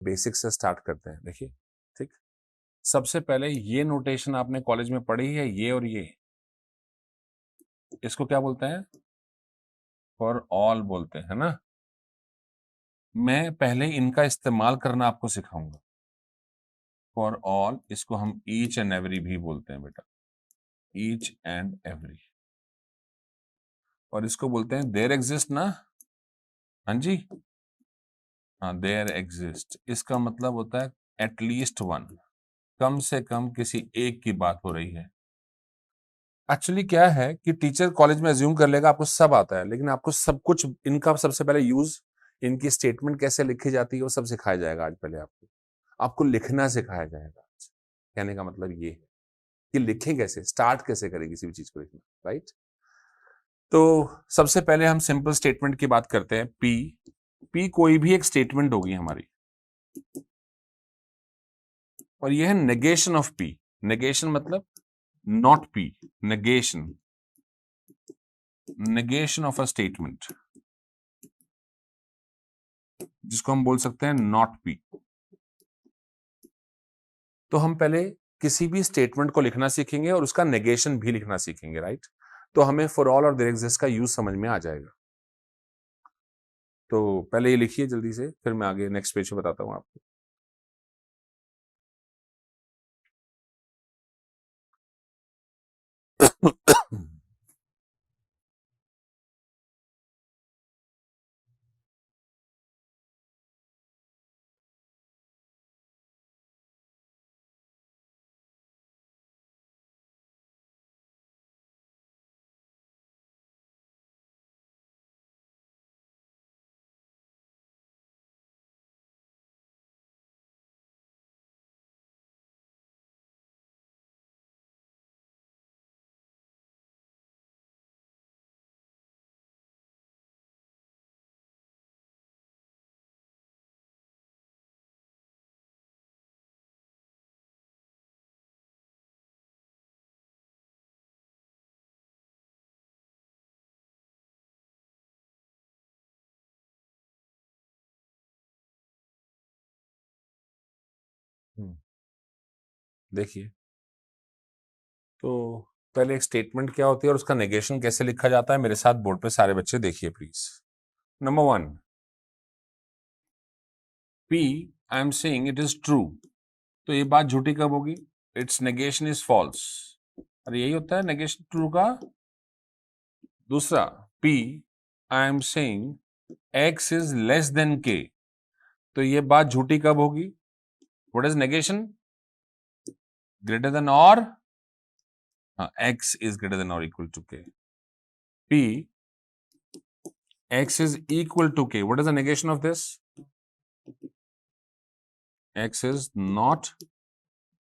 Basic से start करते हैं। देखिए, ठीक, सबसे पहले ये नोटेशन आपने कॉलेज में पढ़ी है, ये और ये, इसको क्या बोलते हैं? फॉर ऑल बोलते हैं ना। मैं पहले इनका इस्तेमाल करना आपको सिखाऊंगा। फॉर ऑल, इसको हम ईच एंड एवरी भी बोलते हैं बेटा, ईच एंड एवरी। और इसको बोलते हैं देयर एग्जिस्ट ना। हाँ जी, हाँ, देयर एग्जिस्ट, इसका मतलब होता है एटलीस्ट वन, कम से कम किसी एक की बात हो रही है। एक्चुअली क्या है कि टीचर कॉलेज में अज्यूम कर लेगा आपको सब आता है, लेकिन आपको सब कुछ इनका सबसे पहले यूज, इनकी स्टेटमेंट कैसे लिखी जाती है वो सब सिखाया जाएगा आज। पहले आपको लिखना सिखाया जाएगा। कहने का मतलब ये है कि लिखें कैसे, स्टार्ट कैसे करें किसी भी चीज को लिखना, राइट। तो सबसे पहले हम सिंपल स्टेटमेंट की बात करते हैं। पी कोई भी एक स्टेटमेंट होगी हमारी, और ये है नेगेशन ऑफ पी। नेगेशन मतलब not P, negation of a statement, जिसको हम बोल सकते हैं नॉट पी। तो हम पहले किसी भी स्टेटमेंट को लिखना सीखेंगे और उसका नेगेशन भी लिखना सीखेंगे, राइट। तो हमें फॉर ऑल और देयर एग्जिस्ट का यूज समझ में आ जाएगा। तो पहले ये लिखिए जल्दी से, फिर मैं आगे नेक्स्ट पेज पे बताता हूं आपको। देखिए, तो पहले एक स्टेटमेंट क्या होती है और उसका नेगेशन कैसे लिखा जाता है, मेरे साथ बोर्ड पे सारे बच्चे देखिए please. Number 1, p I am saying it is true. तो ये बात झूठी कब होगी? It's negation is false. अरे यही होता है नेगेशन ट्रू का। दूसरा, p I am saying x is less than k. तो ये बात झूठी कब होगी? What is negation? Greater than और, हाँ, x is greater than or equal to k. P, x is equal to k. What is the negation of this? X is not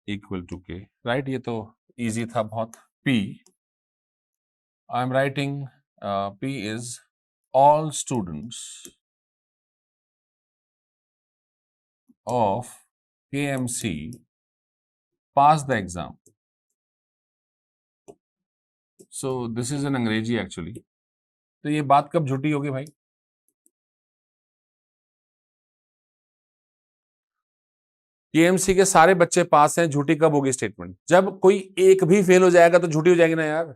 equal to k. Right? ये तो easy था बहुत. P, I'm writing P is all students of KMC pass the exam. So this is an अंग्रेजी actually. तो ये बात कब झूठी होगी भाई? केएमसी के सारे बच्चे पास हैं, झूठी कब होगी स्टेटमेंट? जब कोई एक भी फेल हो जाएगा तो झूठी हो जाएगी ना यार।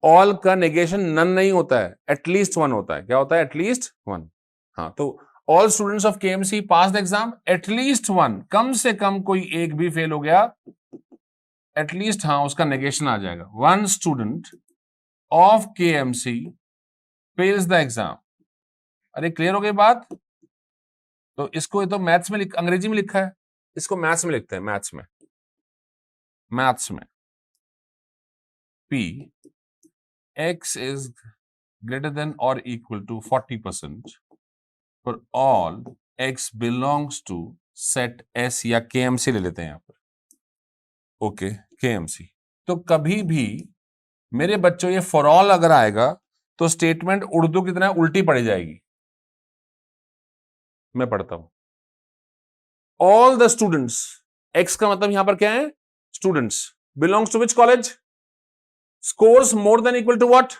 ऑल का नेगेशन नन नहीं होता है, एटलीस्ट वन होता है। क्या होता है? At least one. हाँ, तो all students of KMC pass the exam, at least one, कम से कम कोई एक भी फेल हो गया, एटलीस्ट, हाँ, उसका नेगेशन आ जाएगा। One student of KMC fails the exam. अरे क्लियर हो गई बात? तो इसको तो मैथ्स में अंग्रेजी में लिखा है, इसको मैथ्स में लिखते हैं। मैथ्स में P x is greater than or equal to 40% for all x belongs to set S, या KMC ले लेते हैं यहां पर। Okay, KMC। तो कभी भी मेरे बच्चों ये फॉर ऑल अगर आएगा तो स्टेटमेंट उर्दू की तरह उल्टी पड़ी जाएगी। मैं पढ़ता हूं, ऑल द स्टूडेंट्स, एक्स का मतलब यहां पर क्या है? Students, belongs to which college? Scores more than equal to what?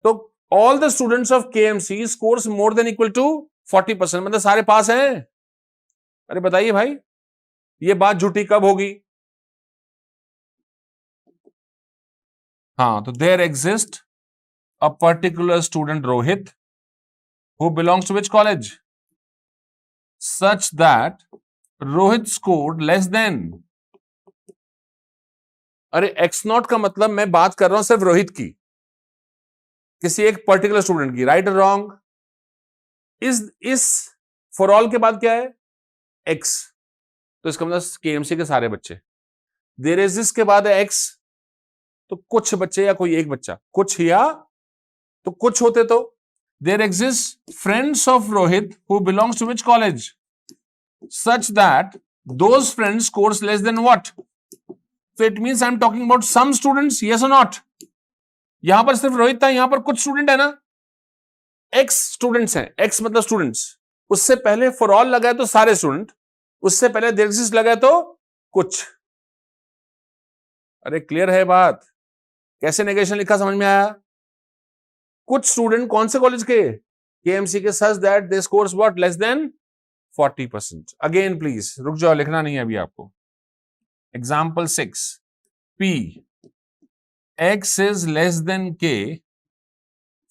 तो all the students of KMC scores more than equal to 40%, मतलब सारे पास हैं। अरे बताइए भाई, ये बात झूठी कब होगी? हाँ, तो there exist a particular student Rohit who belongs to which college such that Rohit scored less than. अरे एक्स नॉट का मतलब मैं बात कर रहा हूं सिर्फ रोहित की, किसी एक पर्टिकुलर स्टूडेंट की, राइट और रॉन्ग? इस फॉर ऑल के बाद क्या है? एक्स, तो इसका मतलब केएमसी के सारे बच्चे। देयर एग्जिस्ट के बाद है एक्स, तो कुछ बच्चे या कोई एक बच्चा, कुछ या तो कुछ होते तो there exist friends of Rohit who belongs to which college such that those friends scores less than what? So it means I'm talking about some students, yes or not? यहां पर सिर्फ रोहित था, यहां पर कुछ स्टूडेंट है ना, एक्स स्टूडेंट्स हैं, एक्स मतलब स्टूडेंट्स। उससे पहले फॉर ऑल लगा है तो सारे स्टूडेंट, उससे पहले देयर एग्जिस्ट लगा है तो कुछ। अरे क्लियर है बात? कैसे नेगेशन लिखा समझ में आया? कुछ स्टूडेंट कौन से कॉलेज के? केएमसी के, such that they scores what? Less than 40%। Again please रुक जाओ, लिखना नहीं है अभी आपको। Example 6, P x is less than k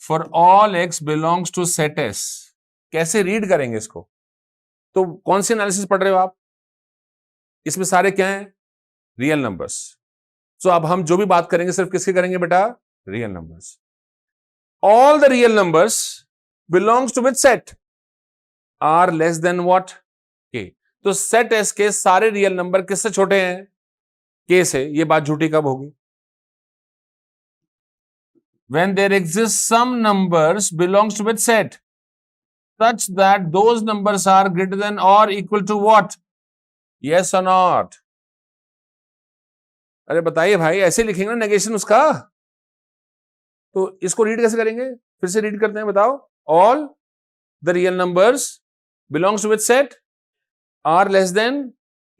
for all x belongs to set S। कैसे रीड करेंगे इसको? तो कौन सी एनालिसिस पढ़ रहे हो आप? इसमें सारे क्या हैं? Real numbers. सो अब हम जो भी बात करेंगे सिर्फ किसके करेंगे बेटा? Real numbers. All the real numbers belongs to which set? Are less than what? K. तो सेट एस के सारे रियल नंबर किससे छोटे हैं? के से। ये बात झूठी कब होगी? When there exists some numbers belongs to which set such that those numbers are greater than or equal to what? Yes or not? अरे बताइए भाई, ऐसे लिखेंगे ना नेगेशन उसका, तो इसको रीड कैसे करेंगे? फिर से रीड करते हैं, बताओ। All the real numbers belongs to which set? Are less than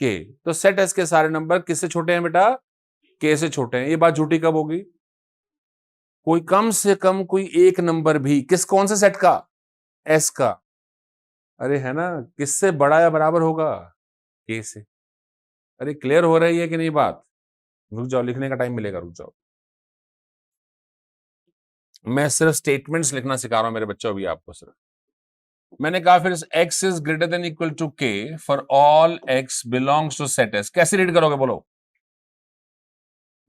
k. तो सेट एस के सारे नंबर किससे छोटे हैं बेटा? के से छोटे हैं। ये बात झूठी कब होगी? कोई कम से कम कोई एक नंबर भी, कौन से सेट का? एस का। अरे है ना, किससे बड़ा या बराबर होगा? के से। अरे क्लियर हो रही है कि नहीं बात? रुक जाओ, लिखने का टाइम मिलेगा, रुक जाओ। मैं सिर्फ स्टेटमेंट्स लिखना सिखा रहा हूं मेरे बच्चों, अभी आपको सिर्फ। मैंने कहा फिर x is greater than equal to k for all x belongs to set S। कैसे रीड करोगे बोलो?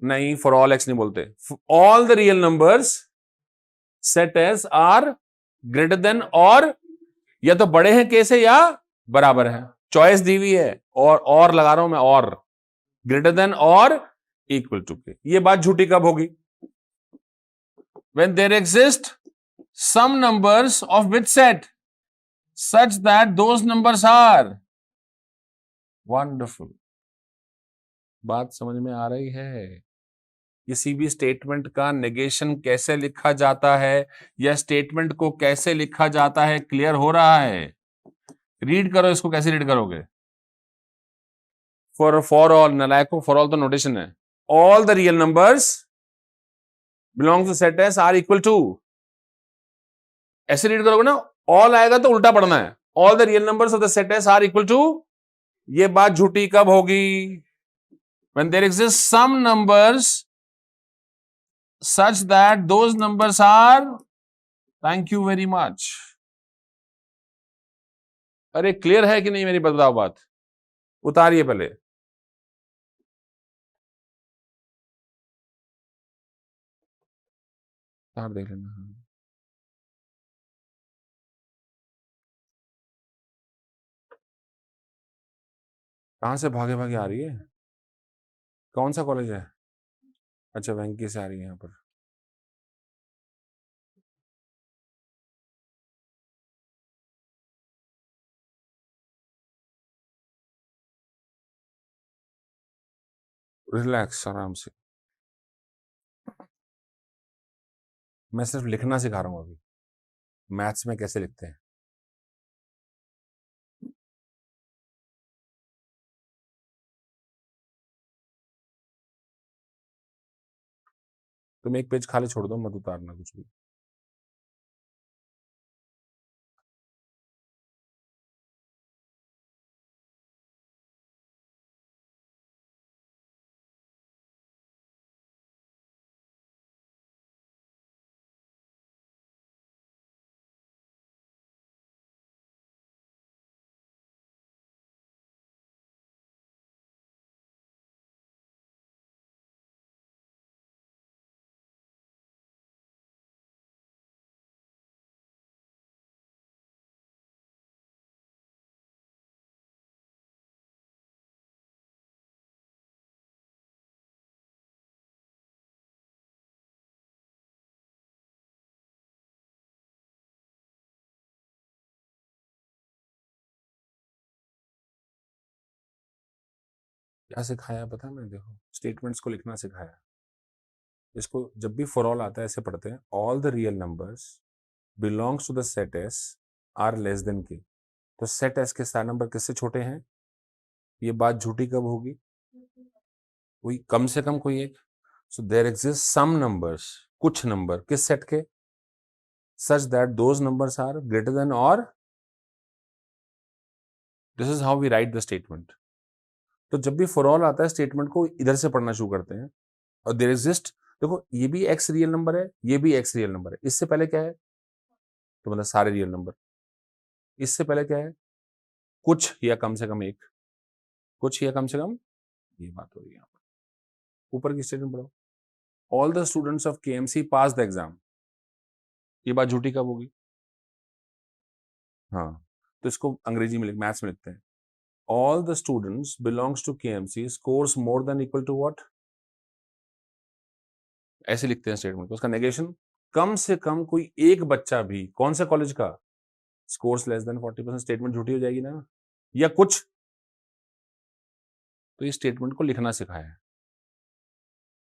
नहीं, फॉर ऑल x नहीं बोलते। All the real numbers set S are greater than और, या तो बड़े हैं k से या बराबर है। चॉइस दी हुई है, और लगा रहा हूं मैं, और ग्रेटर देन और इक्वल टू k। ये बात झूठी कब होगी? When there exist some numbers of which set such that those numbers are wonderful। बात समझ में आ रही है? किसी भी स्टेटमेंट का नेगेशन कैसे लिखा जाता है या स्टेटमेंट को कैसे लिखा जाता है, क्लियर हो रहा है? रीड करो इसको, कैसे रीड करोगे? फॉर ऑल, नालायकों, फॉर ऑल तो नोटेशन है। All the real numbers belong to set S are equal to, ऐसे रीड करोगे ना, ऑल आएगा तो उल्टा पढ़ना है। All the real numbers of the set S are equal to. ये बात झूठी कब होगी? When there exist some numbers such that those numbers are, thank you very much। अरे क्लियर है कि नहीं मेरी बताओ बात? उतारिए पहले। उतार देख लेना। कहां से भागे भागे आ रही है? कौन सा कॉलेज है? अच्छा, वेंकी से आ रही है यहाँ पर। रिलैक्स, आराम से। मैं सिर्फ लिखना सिखा रहा हूं अभी, मैथ्स में कैसे लिखते हैं। तुम एक पेज खाली छोड़ दो, मत उतारना कुछ भी। क्या सिखाया पता है मैंने? देखो, स्टेटमेंट्स को लिखना सिखाया। इसको जब भी फॉर ऑल आता है ऐसे पढ़ते हैं, all the real numbers belongs to the set S are less than k. तो सेट एस के सारे नंबर किससे छोटे हैं? ये बात झूठी कब होगी? कोई कम से कम कोई एक। So there exist some numbers, कुछ नंबर किस सेट के, such that those numbers are greater than और, this is how we write the statement. तो जब भी फॉर ऑल आता है स्टेटमेंट को इधर से पढ़ना शुरू करते हैं। और देयर एग्जिस्ट, देखो ये भी एक्स रियल नंबर है, ये भी एक्स रियल नंबर है, इससे पहले क्या है? तो मतलब सारे रियल नंबर। इससे पहले क्या है? कुछ या कम से कम एक, कुछ या कम से कम, ये बात हो रही है यहाँ पर। ऊपर की स्टेटमेंट पढ़ो, all the students of KMC pass the exam. ये बात झूठी कब होगी? हाँ, तो इसको अंग्रेजी में मैथ्स में लिखते हैं, all the students belongs to KMC scores more than equal to what, ऐसे लिखते हैं स्टेटमेंट को। उसका नेगेशन, कम से कम कोई एक बच्चा भी, कौन से कॉलेज का, स्कोर्स लेस देन 40%। स्टेटमेंट झूठी हो जाएगी ना, या कुछ। तो इस स्टेटमेंट को लिखना सिखाया है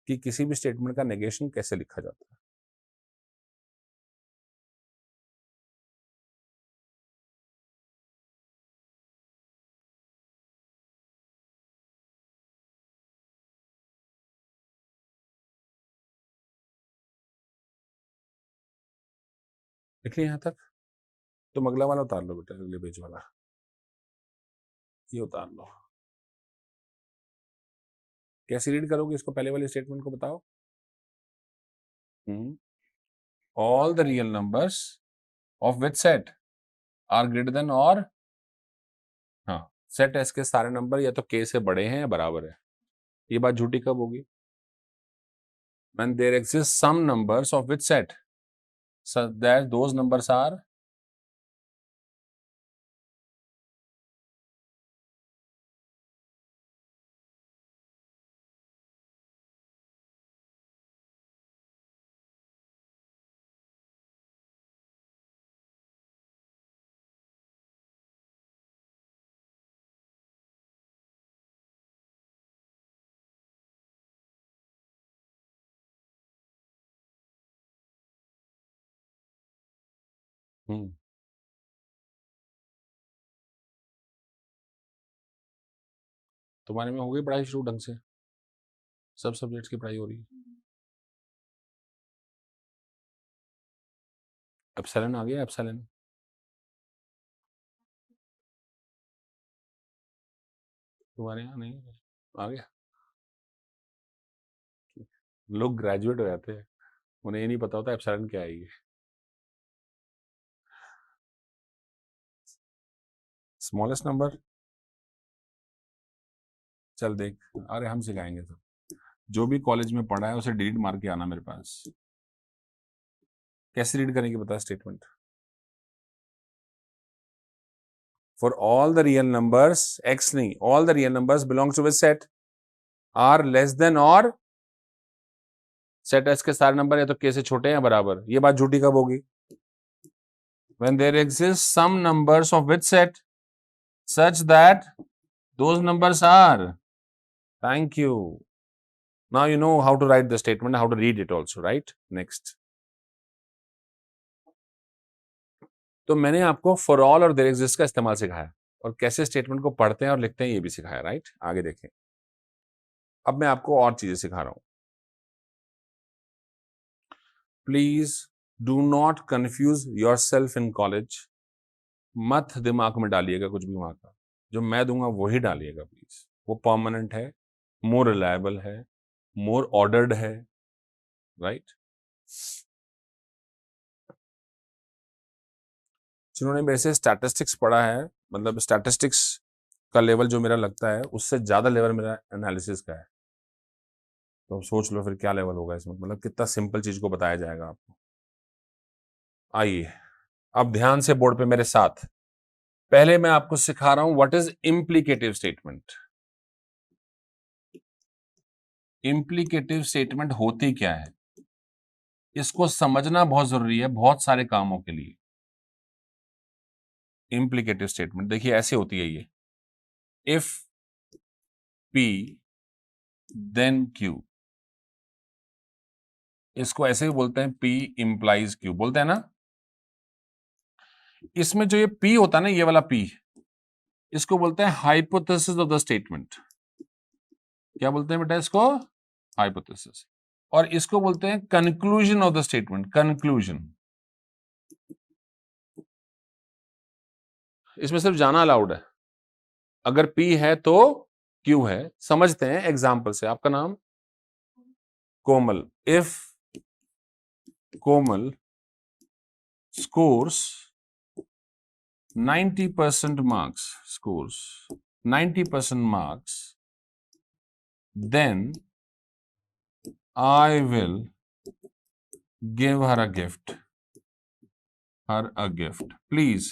कि किसी भी स्टेटमेंट का नेगेशन कैसे लिखा जाता है। लिख लिया यहां तक? तुम अगला वाला उतार लो बेटा, अगले पेज वाला ये उतार लो। कैसे रीड करोगे इसको? पहले वाले स्टेटमेंट को बताओ। All the real numbers of which set are greater than और, हाँ, सेट एस के सारे नंबर या तो के से बड़े हैं या बराबर है। ये बात झूठी कब होगी? when there exist some numbers of which set so that those numbers are, तुम्हारे में हो गई पढ़ाई शुरू ढंग से? सब सब्जेक्ट्स की पढ़ाई हो रही है? एप्सिलॉन आ गया? एप्सिलॉन तुम्हारे यहाँ नहीं आ गया? लोग ग्रेजुएट हो जाते हैं, उन्हें ये नहीं पता होता एप्सिलॉन क्या है। ये स्मॉलेस्ट नंबर, चल देख, अरे हम सिखाएंगे सब। जो भी कॉलेज में पढ़ा है उसे डिलीट मार के आना मेरे पास। कैसे रीड करेंगे बता statement? For all the real numbers, X नहीं, all the real numbers belongs to which set are less than और, सेट एस के सारे नंबर या तो के से छोटे हैं या बराबर। ये बात झूठी कब होगी? when there exist some numbers of which set such that those numbers are, thank you, now you know how to write the statement, how to read it also, right? Next, तो मैंने आपको फॉर ऑल और there exist का इस्तेमाल सिखाया और कैसे statement को पढ़ते हैं और लिखते हैं ये भी सिखाया, राइट? आगे देखें। अब मैं आपको और चीजें सिखा रहा हूं। Please do not confuse your self in college. मत दिमाग में डालिएगा कुछ भी वहां का, जो मैं दूंगा वही डालिएगा प्लीज। वो परमानेंट है, मोर रिलायबल है, मोर ऑर्डर्ड है, राइट? जिन्होंने मेरे से स्टैटिस्टिक्स पढ़ा है, मतलब स्टैटिस्टिक्स का लेवल जो मेरा लगता है उससे ज्यादा लेवल मेरा एनालिसिस का है। तो सोच लो फिर क्या लेवल होगा इसमें, मतलब कितना सिंपल चीज को बताया जाएगा आपको। आइए अब ध्यान से बोर्ड पे मेरे साथ। पहले मैं आपको सिखा रहा हूं व्हाट इज इम्प्लीकेटिव स्टेटमेंट। इम्प्लीकेटिव स्टेटमेंट होती क्या है, इसको समझना बहुत जरूरी है बहुत सारे कामों के लिए। इम्प्लीकेटिव स्टेटमेंट देखिए ऐसे होती है ये, इफ P then Q। इसको ऐसे ही बोलते हैं P implies Q, बोलते हैं ना। इसमें जो ये P होता है ना, ये वाला P, इसको बोलते हैं हाइपोथेसिस ऑफ द स्टेटमेंट। क्या बोलते हैं बेटा इसको? हाइपोथेसिस। और इसको बोलते हैं conclusion of the statement, conclusion. इसमें सिर्फ जाना अलाउड है। अगर P है तो Q है। समझते हैं एग्जाम्पल से। आपका नाम? Komal. If Komal scores 90% marks, scores 90% marks, then I will give her a gift, please।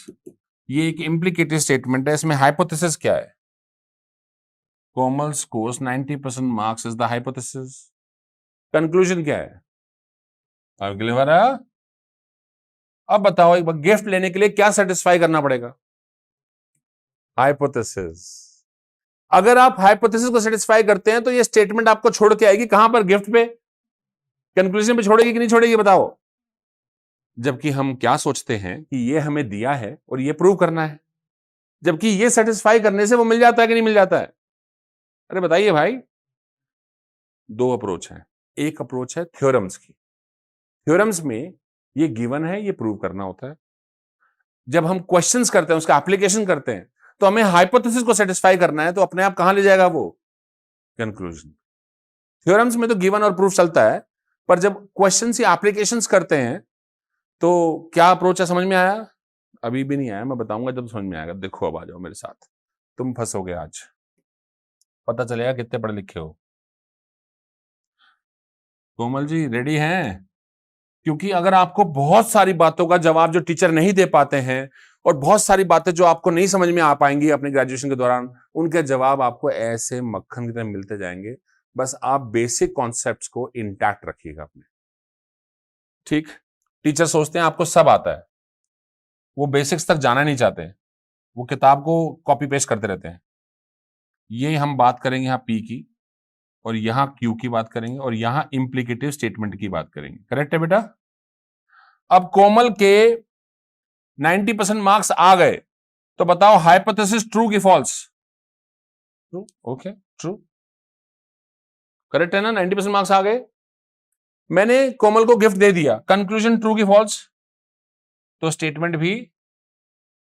ये एक इम्प्लीकेटिव स्टेटमेंट है। इसमें हाइपोथेसिस क्या है? कोमल scores 90% marks is the hypothesis। Conclusion क्या है? I will give her a। अब बताओ एक बार, गिफ्ट लेने के लिए क्या सेटिस्फाई करना पड़ेगा? हाइपोथेसिस। अगर आप हाइपोथेसिस को सेटिस्फाई करते हैं तो ये स्टेटमेंट आपको छोड़ के आएगी कहां पर? गिफ्ट पे। कंक्लूजन पे छोड़ेगी कि नहीं छोड़ेगी बताओ? जबकि हम क्या सोचते हैं कि ये हमें दिया है और ये प्रूव करना है, जबकि ये सेटिस्फाई करने से वो मिल जाता है कि नहीं मिल जाता है? अरे बताइए भाई। दो अप्रोच है। एक अप्रोच है थ्योरम्स की। थ्योरम्स में ये गिवन है, ये प्रूव करना होता है। जब हम क्वेश्चंस करते हैं, उसका एप्लीकेशन करते हैं, तो हमें हाइपोथेसिस को सेटिस्फाई करना है, तो अपने आप कहां ले जाएगा वो? कंक्लूजन। थ्योरम्स में तो गिवन और प्रूफ चलता है, पर जब क्वेश्चंस या एप्लीकेशंस करते हैं तो क्या अप्रोच है? समझ में आया? अभी भी नहीं आया, मैं बताऊंगा जब समझ में आएगा। देखो अब आ जाओ मेरे साथ, तुम फंसोगे आज, पता चलेगा कितने पढ़े लिखे हो। कोमल जी रेडी हैं? क्योंकि अगर आपको बहुत सारी बातों का जवाब जो टीचर नहीं दे पाते हैं, और बहुत सारी बातें जो आपको नहीं समझ में आ पाएंगी अपने ग्रेजुएशन के दौरान, उनके जवाब आपको ऐसे मक्खन की तरह मिलते जाएंगे। बस आप बेसिक कॉन्सेप्ट्स को इंटैक्ट रखिएगा अपने। ठीक? टीचर सोचते हैं आपको सब आता है, वो बेसिक्स तक जाना नहीं चाहते, वो किताब को कॉपी पेस्ट करते रहते हैं। ये हम बात करेंगे यहां P की, और यहां Q की बात करेंगे, और यहां इंप्लीकेटिव स्टेटमेंट की बात करेंगे। करेक्ट है बेटा? अब कोमल के 90% मार्क्स आ गए, तो बताओ हाइपोथेसिस ट्रू की false? True. Okay, true. Correct है ना? 90% मार्क्स आ गए, मैंने कोमल को गिफ्ट दे दिया, कंक्लूजन ट्रू की फॉल्स? तो स्टेटमेंट भी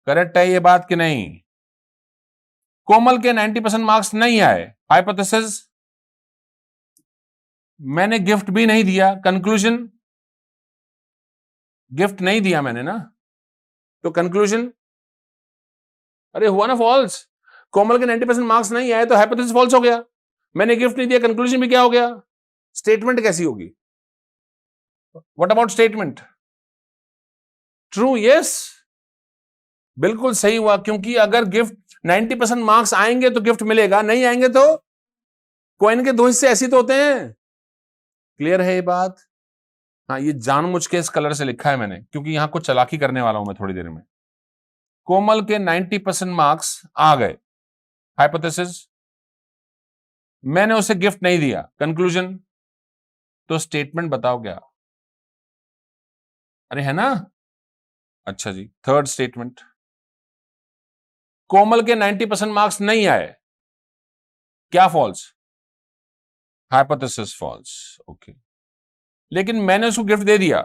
करेक्ट है, ये बात कि नहीं? कोमल के 90% मार्क्स नहीं आए, हाइपोथेसिस? मैंने गिफ्ट भी नहीं दिया, कंक्लूजन? गिफ्ट नहीं दिया मैंने ना, तो कंक्लूजन? अरे हुआ ना फॉल्स। कोमल के 90% मार्क्स नहीं आए तो हाइपोथेसिस फॉल्स हो गया। मैंने गिफ्ट नहीं दिया, कंक्लूजन भी क्या हो गया? स्टेटमेंट कैसी होगी? What about statement? True. Yes, बिल्कुल सही हुआ, क्योंकि अगर गिफ्ट 90% मार्क्स आएंगे तो गिफ्ट मिलेगा, नहीं आएंगे तो कॉइन के दो हिस्से ऐसे तो होते हैं। क्लियर है ये बात? हाँ, ये जानबूझ के इस कलर से लिखा है मैंने, क्योंकि यहां कुछ चालाकी करने वाला हूं मैं थोड़ी देर में। कोमल के 90% मार्क्स आ गए, हाइपोथेसिस? मैंने उसे गिफ्ट नहीं दिया, कंक्लूजन? तो स्टेटमेंट बताओ क्या? अरे है ना? अच्छा जी, थर्ड स्टेटमेंट, कोमल के 90% मार्क्स नहीं आए, क्या फॉल्स? Hypothesis false. ओके, लेकिन मैंने उसको गिफ्ट दे दिया।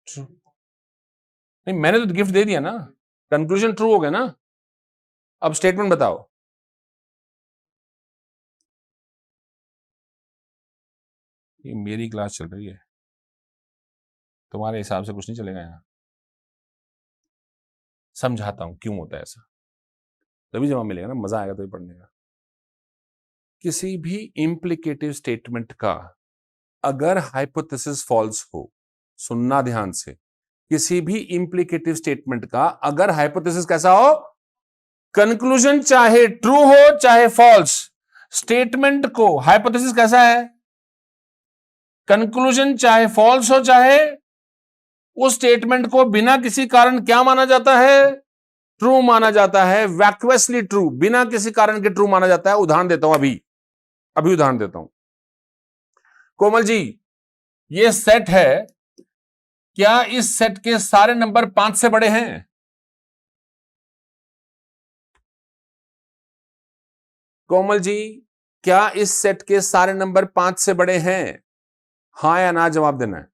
ट्रू। नहीं, मैंने तो गिफ्ट दे दिया ना, कंक्लूजन ट्रू हो गया ना। अब स्टेटमेंट बताओ। ये मेरी क्लास चल रही है, तुम्हारे हिसाब से कुछ नहीं चलेगा यहां। समझाता हूं क्यों होता है ऐसा, तभी जवाब मिलेगा ना, मजा आएगा तभी पढ़ने का। किसी भी इंप्लीकेटिव स्टेटमेंट का अगर हाइपोथेसिस फॉल्स हो, सुनना ध्यान से, किसी भी इंप्लीकेटिव स्टेटमेंट का अगर हाइपोथेसिस कैसा हो, कंक्लूजन चाहे ट्रू हो चाहे फॉल्स, स्टेटमेंट को हाइपोथेसिस कैसा है? कंक्लूजन चाहे फॉल्स हो चाहे, उस स्टेटमेंट को बिना किसी कारण क्या माना जाता है? ट्रू माना जाता है, वैक्यूअसली ट्रू, बिना किसी कारण के ट्रू माना जाता है। उदाहरण देता हूं, अभी उदाहरण देता हूं। कोमल जी, ये सेट है, क्या इस सेट के सारे नंबर 5 से बड़े हैं? कोमल जी, क्या इस सेट के सारे नंबर 5 से बड़े हैं? हां या ना जवाब देना है।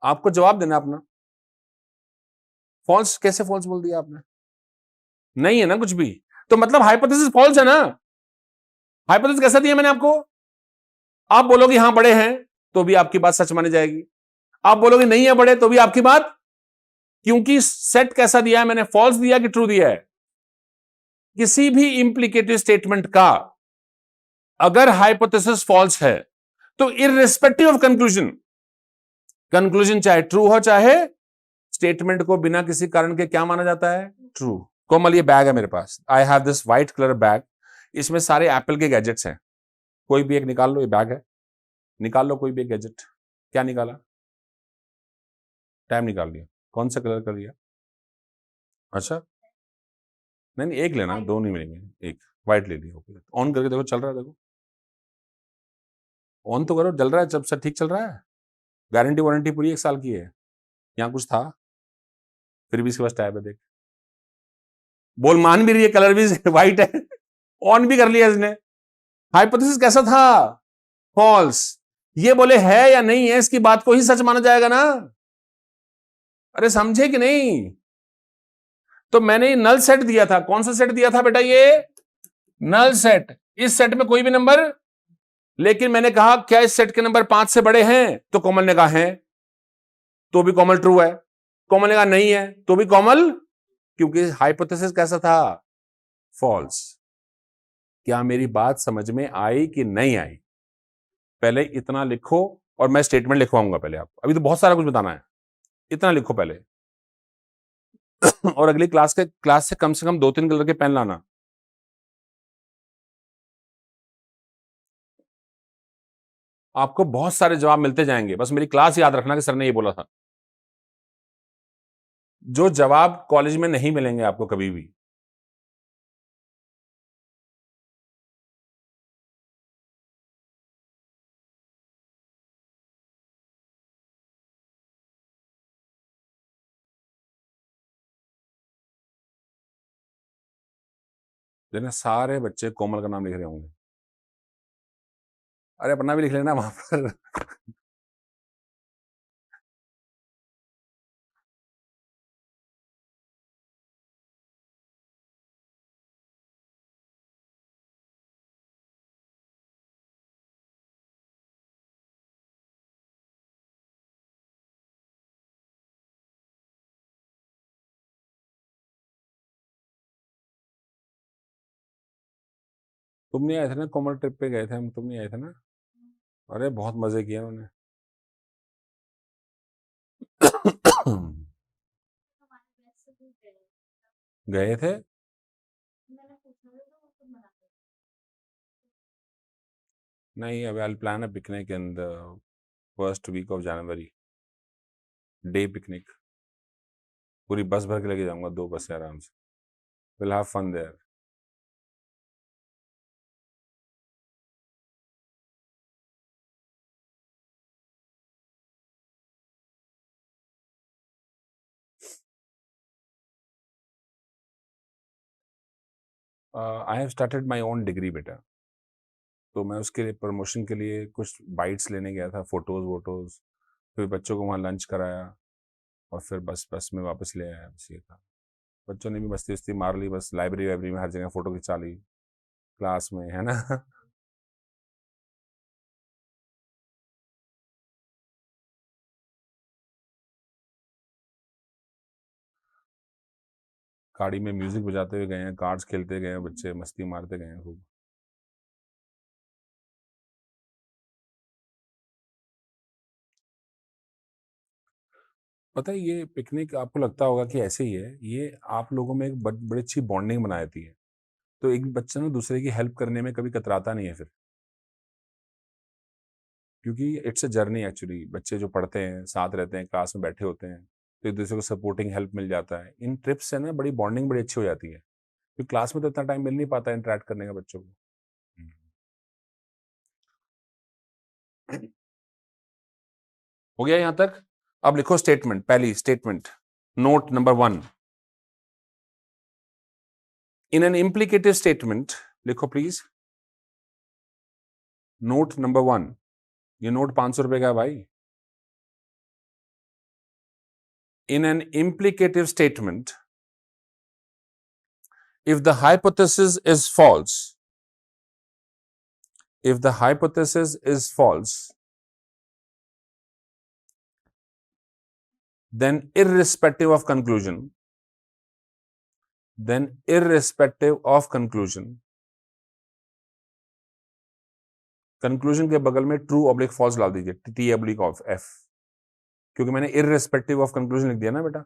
आपको जवाब देना अपना। फॉल्स कैसे फॉल्स बोल दिया आपने? नहीं है ना कुछ भी, तो मतलब हाइपोथेसिस फॉल्स है ना। हाइपोथेसिस कैसा दिया मैंने आपको? आप बोलोगे हां बड़े हैं तो भी आपकी बात सच मानी जाएगी, आप बोलोगे नहीं है बड़े तो भी आपकी बात, क्योंकि सेट कैसा दिया है मैंने, फॉल्स दिया कि ट्रू दिया है? किसी भी इंप्लीकेटिव स्टेटमेंट का अगर हाइपोथेसिस फॉल्स है तो इररिस्पेक्टिव ऑफ कंक्लूजन, कंक्लूजन चाहे ट्रू हो चाहे स्टेटमेंट को बिना किसी कारण के क्या माना जाता है? ट्रू। कोमल, ये बैग है मेरे पास, I have this white colour bag, इसमें सारे एप्पल के गैजेट्स हैं, कोई भी एक निकाल लो, ये बैग है, निकाल लो कोई भी एक गैजेट। क्या निकाला? टाइम निकाल लिया। कौन सा कलर कर लिया? अच्छा, नहीं नहीं, एक लेना, दो नहीं मिलेंगे, एक व्हाइट ले लिया। ऑन करके देखो, चल रहा है, देखो ऑन तो करो, चल रहा है, जब सब ठीक चल रहा है, गारंटी वारंटी पूरी 1 साल की है। यहाँ कुछ था फिर भी इसके पास टैब है, देख, बोल मान भी रही है, कलर भी व्हाइट है, ऑन भी कर लिया इसने। हाइपोथेसिस कैसा था? फॉल्स। ये बोले है या नहीं है, इसकी बात को ही सच माना जाएगा ना। अरे समझे कि नहीं? तो मैंने नल सेट दिया था, कौन सा सेट दिया था बेटा? ये नल सेट। इस सेट में कोई भी नंबर, लेकिन मैंने कहा क्या इस सेट के नंबर 5 से बड़े हैं? तो कोमल ने कहा है, तो भी कोमल ट्रू है। कोमल ने कहा नहीं है, तो भी कोमल, क्योंकि हाइपोथेसिस कैसा था? फॉल्स। क्या मेरी बात समझ में आई कि नहीं आई? पहले इतना लिखो और मैं स्टेटमेंट लिखवाऊंगा पहले आपको, अभी तो बहुत सारा कुछ बताना है, इतना लिखो पहले। और अगली क्लास से कम 2-3 कलर के पेन लाना। आपको बहुत सारे जवाब मिलते जाएंगे, बस मेरी क्लास याद रखना कि सर ने ये बोला था। जो जवाब कॉलेज में नहीं मिलेंगे आपको कभी भी। देखना सारे बच्चे कोमल का नाम लिख रहे होंगे। अरे अपना भी लिख लेना वहां पर। तुम नहीं आए थे ना कोमल, ट्रिप पे गए थे हम, तुम नहीं आए थे ना? अरे बहुत मजे किए उन्होंने। गए थे। नहीं, अभी I plan a picnic in the first week of January, day picnic, पूरी बस भर के लेके जाऊंगा, 2 बस आराम से, will have fun there. I have started my own degree बेटा, तो मैं उसके लिए प्रमोशन के लिए कुछ बाइट्स लेने गया था, फोटोज वोटोज, फिर बच्चों को वहाँ लंच कराया और फिर बस बस में वापस ले आया, बस ये था। बच्चों ने भी मस्ती वस्ती मार ली, बस लाइब्रेरी वाइब्रेरी में हर जगह फोटो खिंचा ली, क्लास में, है ना। गाड़ी में म्यूजिक बजाते हुए गए हैं, कार्ड्स खेलते गए हैं, बच्चे मस्ती मारते गए हैं खूब। पता है ये पिकनिक आपको लगता होगा कि ऐसे ही है, ये आप लोगों में एक बड़ी अच्छी बॉन्डिंग बनाती है, तो एक बच्चा ना दूसरे की हेल्प करने में कभी कतराता नहीं है फिर, क्योंकि इट्स अ जर्नी एक्चुअली। बच्चे जो पढ़ते हैं, साथ रहते हैं, क्लास में बैठे होते हैं, तो एक दूसरे को सपोर्टिंग हेल्प मिल जाता है। इन ट्रिप्स से ना बड़ी बॉन्डिंग बड़ी अच्छी हो जाती है, क्योंकि क्लास में तो इतना टाइम मिल नहीं पाता इंटरेक्ट करने का बच्चों को। हो गया यहां तक? अब लिखो स्टेटमेंट, पहली statement, note number 1। In an implicative statement, लिखो प्लीज, नोट नंबर 1। ये नोट 500 रुपए का है भाई। In an implicative statement, if the hypothesis is false, if the hypothesis is false, then irrespective of conclusion, conclusion के बगल में ट्रू ऑब्लिक फॉल्स डाल दीजिए, टी ऑब्लिक ऑफ एफ, क्योंकि मैंने इररिस्पेक्टिव ऑफ कंक्लूजन लिख दिया ना बेटा।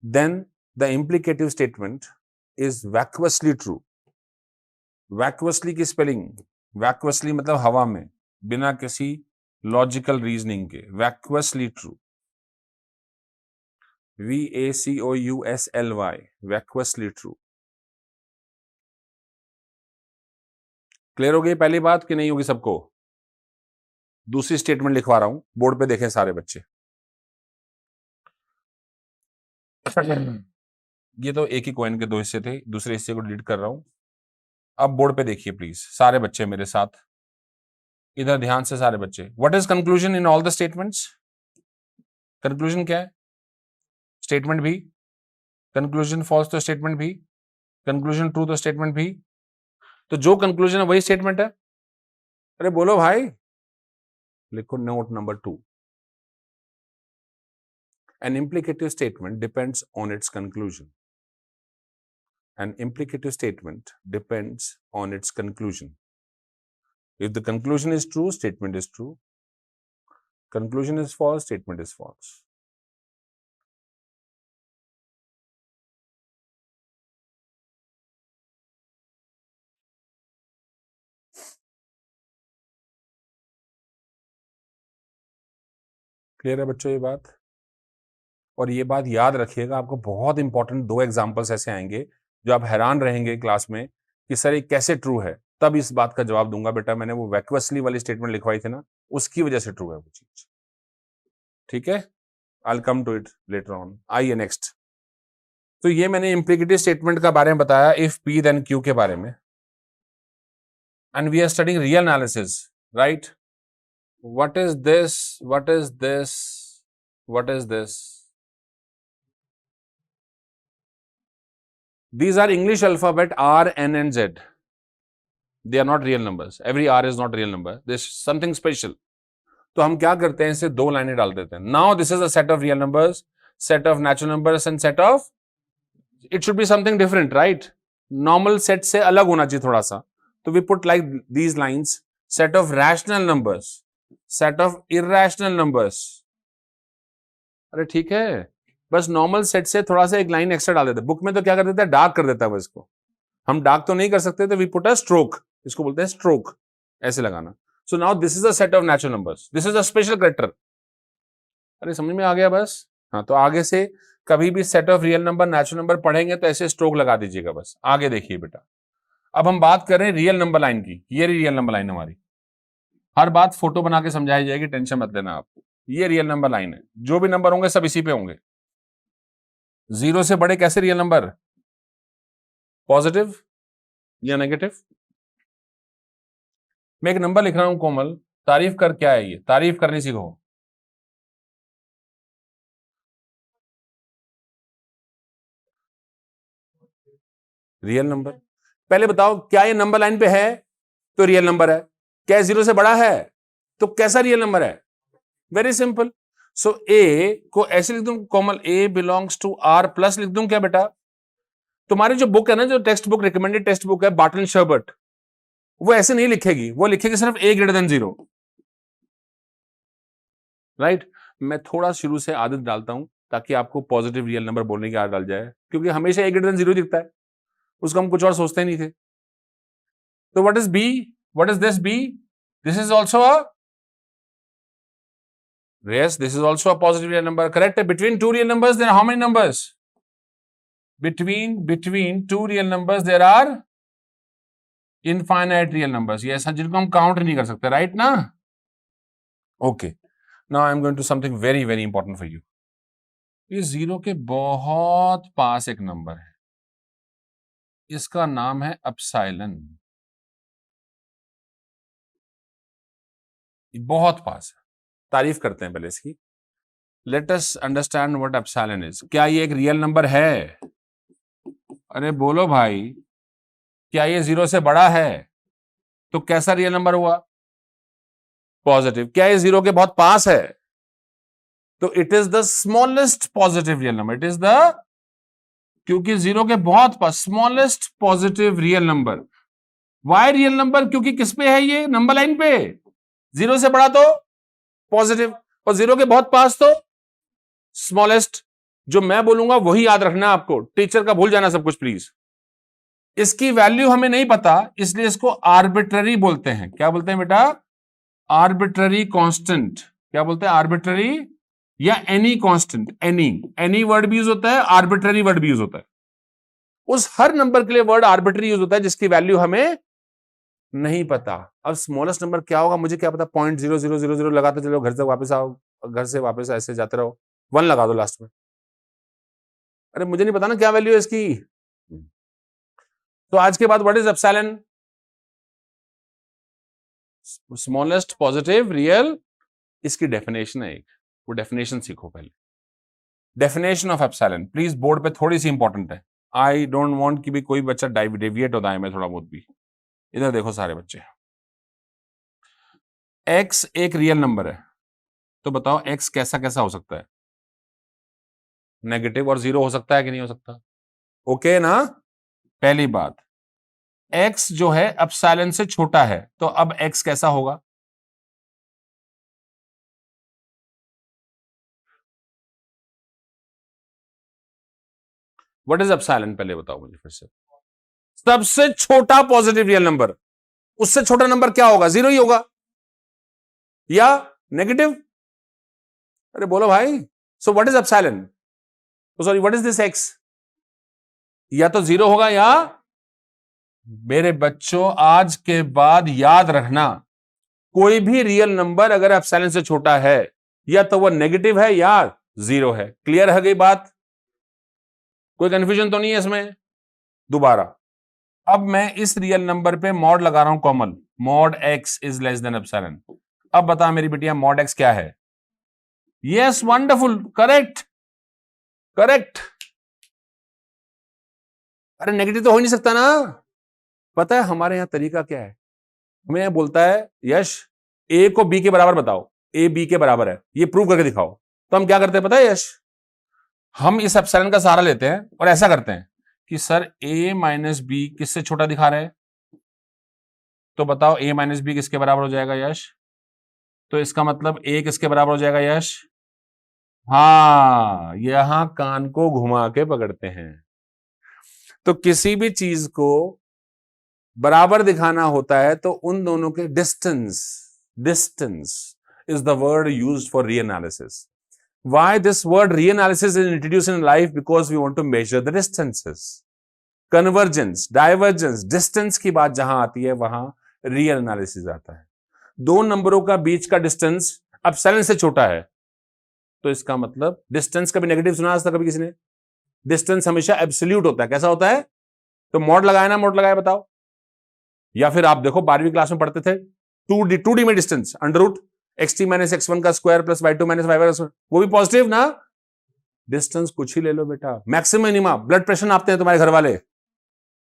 Then the implicative statement is vacuously true. Vacuously की स्पेलिंग, वैक्वसली मतलब हवा में, बिना किसी लॉजिकल रीजनिंग के, वैक्वसली ट्रू, VACOUSLY, वैक्वसली ट्रू। क्लियर हो गई पहली बात कि नहीं होगी सबको? दूसरी स्टेटमेंट लिखवा रहा हूं, बोर्ड पे देखें सारे बच्चे। ये तो एक ही कॉइन के दो हिस्से थे, दूसरे हिस्से को डिलीट कर रहा हूं। अब बोर्ड पे देखिए प्लीज सारे बच्चे मेरे साथ, इधर ध्यान से सारे बच्चे। What is conclusion in all the statements? Conclusion क्या है? स्टेटमेंट भी। कंक्लूजन फॉल्स तो स्टेटमेंट भी। कंक्लूजन ट्रू तो स्टेटमेंट भी। तो जो कंक्लूजन है वही स्टेटमेंट है। अरे बोलो भाई। लिखो note number 2। An implicative statement depends on its conclusion. An implicative statement depends on its conclusion. If the conclusion is true, statement is true. Conclusion is false, statement is false. Clear है बच्चों ये बात? और ये बात याद रखिएगा, आपको बहुत इंपॉर्टेंट 2 एग्जाम्पल्स ऐसे आएंगे जो आप हैरान रहेंगे क्लास में कि सर ये कैसे ट्रू है। तब इस बात का जवाब दूंगा बेटा मैंने वो वैक्वसली वाली स्टेटमेंट लिखवाई थी ना, उसकी वजह से ट्रू है वो चीज। ठीक है, I will come to it later on. आइए नेक्स्ट। तो ये मैंने इम्प्लीकेटिव स्टेटमेंट का बारे में बताया, इफ पी देन क्यू के बारे में। And we are studying real analysis, right? What is this, what is this, what is this? These are English alphabet R, N and Z. They are not real numbers. Every R is not real number. There's something special. तो हम क्या करते हैं, इसे 2 लाइनें डाल देते हैं। Now this is a set of real numbers, set of natural numbers and set of, it should be something different, right? Normal set से अलग होना चाहिए थोड़ा सा। तो we put like these lines, set of rational numbers, set of irrational numbers. अरे ठीक है, बस नॉर्मल सेट से थोड़ा सा एक लाइन एक्स्ट्रा डाल देते हैं। बुक में तो क्या कर देता है, डार्क कर देता है वो इसको। हम डार्क तो नहीं कर सकते, तो वी पुट अ स्ट्रोक, इसको बोलते हैं स्ट्रोक, ऐसे लगाना। So now this is a set of natural numbers, this is a special character. अरे समझ में आ गया बस? हाँ, तो आगे से कभी भी set of real number, natural number पढ़ेंगे तो ऐसे स्ट्रोक लगा दीजिएगा बस। आगे देखिए बेटा, अब हम बात कर रहे हैं रियल नंबर लाइन की। ये रियल नंबर लाइन हमारी, हर बात फोटो बना के समझाई जाएगी, टेंशन मत लेना आपको। ये रियल नंबर लाइन है, जो भी नंबर होंगे सब इसी पे होंगे। 0 से बड़े कैसे रियल नंबर? पॉजिटिव या नेगेटिव? मैं एक नंबर लिख रहा हूं कोमल, तारीफ कर, क्या है ये? तारीफ करनी सीखो। Real number. पहले बताओ, क्या ये नंबर लाइन पे है तो रियल नंबर है? क्या 0 से बड़ा है तो कैसा रियल नंबर है? Very simple. सो ए को ऐसे लिख दूं Komal, A belongs to R plus लिख दूं क्या बेटा? तुम्हारी जो बुक है ना, जो text book, recommended text book है बार्टन शर्बट, वो ऐसे नहीं लिखेगी, वो लिखेगी सिर्फ ए ग्रेटर देन 0, राइट? मैं थोड़ा शुरू से आदत डालता हूं ताकि आपको पॉजिटिव रियल नंबर बोलने की आदत डाल जाए, क्योंकि हमेशा ए ग्रेटर देन 0 दिखता है, उसको हम कुछ और सोचते नहीं थे। तो what is B? What is this B? This is also a Yes, this is also a positive real number. Correct. Between two real numbers, there are how many numbers? Between two real numbers, there are infinite real numbers. Yes, जिनको हम count नहीं कर सकते, right ना? Okay. Now I am going to something very very important for you. ये zero के बहुत पास एक नंबर है, इसका नाम है एप्सिलॉन। बहुत पास है, तारीफ करते हैं पहले इसकी। Let us understand what epsilon is. क्या ये एक रियल नंबर है? अरे बोलो भाई, क्या ये जीरो से बड़ा है? तो कैसा रियल नंबर हुआ? पॉजिटिव। क्या ये जीरो के बहुत पास है? तो it is the smallest positive real number. It is the, क्योंकि जीरो के बहुत पास, smallest positive real number. Why real number? क्योंकि किस पे है ये? नंबर लाइन पे। जीरो से बड़ा तो पॉजिटिव, और जीरो के बहुत पास तो स्मॉलेस्ट। जो मैं बोलूंगा वही याद रखना आपको, टीचर का भूल जाना सब कुछ प्लीज। इसकी वैल्यू हमें नहीं पता, इसलिए इसको आर्बिट्ररी बोलते हैं। क्या बोलते हैं बेटा? Arbitrary constant. क्या बोलते हैं? आर्बिट्ररी या एनी कांस्टेंट। एनी वर्ड भी यूज होता है, आर्बिट्ररी वर्ड भी यूज होता है। उस हर नंबर के लिए वर्ड आर्बिट्ररी यूज होता है जिसकी वैल्यू हमें नहीं पता। अब स्मॉलेस्ट नंबर क्या होगा मुझे क्या पता? 0.0000 लगाते चलो, घर से वापस आओ, घर से वापस ऐसे जाते रहो, 1 लगा दो लास्ट में। अरे मुझे नहीं पता ना क्या वैल्यू है इसकी। तो आज के बाद what is epsilon? Smallest positive real. इसकी डेफिनेशन है एक, वो डेफिनेशन सीखो पहले। Definition of epsilon please, board पे थोड़ी सी इंपॉर्टेंट है। आई डोंट वांट कि भी कोई बच्चा डेविएट होता है मैं थोड़ा बहुत भी। इधर देखो सारे बच्चे, x एक रियल नंबर है, तो बताओ x कैसा कैसा हो सकता है? नेगेटिव और जीरो हो सकता है कि नहीं हो सकता? ओके ना? पहली बात, x जो है एप्सिलॉन से छोटा है, तो अब x कैसा होगा? व्हाट इज एप्सिलॉन पहले बताओ मुझे फिर से। सबसे छोटा पॉजिटिव रियल नंबर। उससे छोटा नंबर क्या होगा? जीरो ही होगा या नेगेटिव? अरे बोलो भाई। So what is epsilon? Sorry, what is this x? या तो जीरो होगा या, मेरे बच्चों आज के बाद याद रखना, कोई भी रियल नंबर अगर एप्सिलॉन से छोटा है या तो वह नेगेटिव है या जीरो है। क्लियर है गई बात? कोई कंफ्यूजन तो नहीं है इसमें? दोबारा, अब मैं इस रियल नंबर पे मॉड लगा रहा हूं common, mod x is less then epsilon. अब बता मेरी बिटिया मॉड x क्या है? Yes, wonderful, correct correct. अरे नेगेटिव तो हो ही नहीं सकता ना। पता है हमारे यहां तरीका क्या है? हमें यहां बोलता है यश a को b के बराबर बताओ, a b के बराबर है, ये प्रूव करके दिखाओ। तो हम क्या करते हैं पता है यश? हम इस एप्सिलॉन का सहारा लेते हैं और ऐसा करते हैं कि सर a माइनस बी किससे छोटा दिखा रहा है? तो बताओ a माइनस बी किसके बराबर हो जाएगा यश? तो इसका मतलब a किसके बराबर हो जाएगा यश? हाँ, यहां कान को घुमा के पकड़ते हैं। तो किसी भी चीज को बराबर दिखाना होता है तो उन दोनों के distance is the word used for reanalysis. Why this word reanalysis is introduced in life? Because we want to measure the distances. Convergence, divergence, distance की बात जहां आती है वहां रियल एनालिसिस आता है। दो नंबरों का बीच का डिस्टेंस एप्सिलॉन से छोटा है, तो इसका मतलब डिस्टेंस कभी नेगेटिव सुना आज तक कभी किसी ने? डिस्टेंस हमेशा एब्सोल्यूट होता है। कैसा होता है? तो मॉड लगाया ना, मॉड लगाया बताओ। या फिर आप देखो 12वीं क्लास में पढ़ते थे 2D में distance under root xt minus x1 का square plus y2 minus y1 का स्क्वायर, वो भी पॉजिटिव ना। डिस्टेंस कुछ ही ले लो बेटा। मैक्सिमम मिनिमम, ब्लड प्रेशर नापते हैं तुम्हारे घर वाले,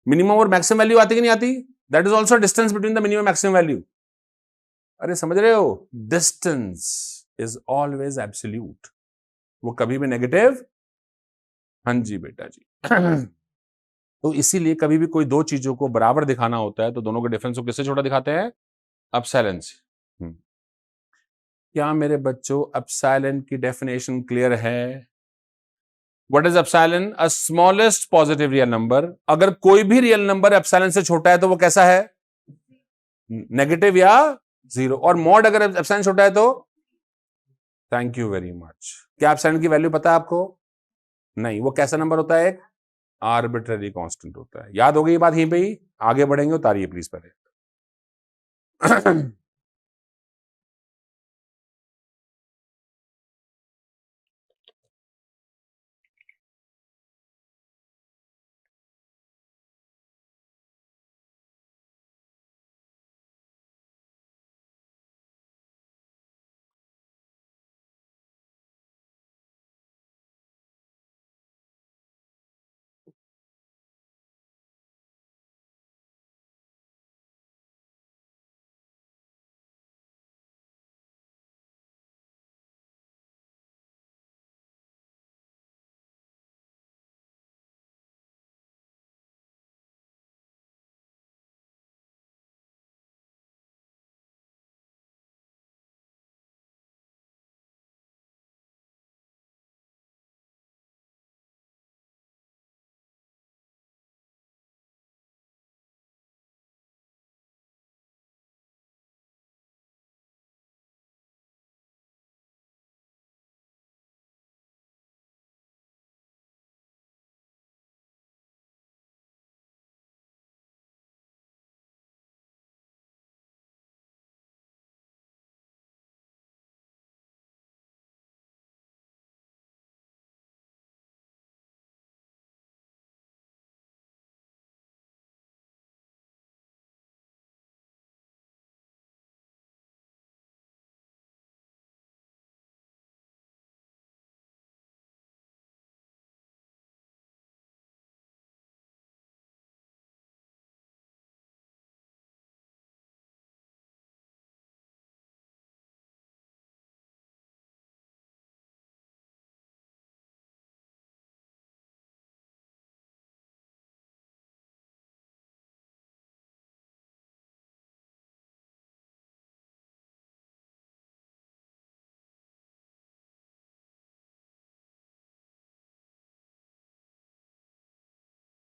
मिनिमम और मैक्सिमम वैल्यू आती कि नहीं आती? That is also distance between the minimum maximum value. अरे समझ रहे हो? डिस्टेंस इज ऑलवेज एब्सोल्यूट, वो कभी भी नेगेटिव। हाँ जी बेटा जी। तो इसीलिए कभी भी कोई दो चीजों को बराबर दिखाना होता है तो दोनों के डिफरेंस को किससे छोटा दिखाते हैं? एप्सिलॉन से। क्या मेरे बच्चों एप्सिलॉन की डेफिनेशन क्लियर है? What is epsilon? A smallest positive real number. अगर कोई भी रियल नंबर एप्सिलॉन से छोटा है तो वो कैसा है? नेगेटिव या जीरो। और मॉड अगर एप्सिलॉन छोटा है तो थैंक यू वेरी मच। क्या एप्सिलॉन की वैल्यू पता है आपको? नहीं। वो कैसा नंबर होता है? एक आर्बिट्ररी कांस्टेंट होता है। याद हो गई बात? यहीं पे ही आगे बढ़ेंगे, उतारिए प्लीज पहले।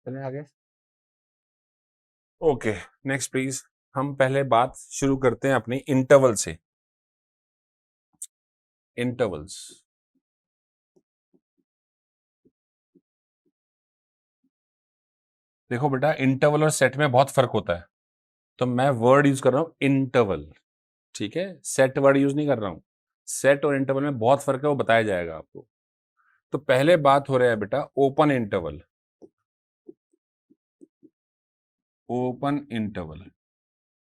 चलिए आगे। Okay, next please. हम पहले बात शुरू करते हैं अपनी इंटरवल से। इंटरवल्स, देखो बेटा, इंटरवल और सेट में बहुत फर्क होता है, तो मैं वर्ड यूज कर रहा हूं इंटरवल, ठीक है? सेट वर्ड यूज नहीं कर रहा हूं। सेट और इंटरवल में बहुत फर्क है, वो बताया जाएगा आपको। तो पहले बात हो रहा है बेटा open interval. Open interval,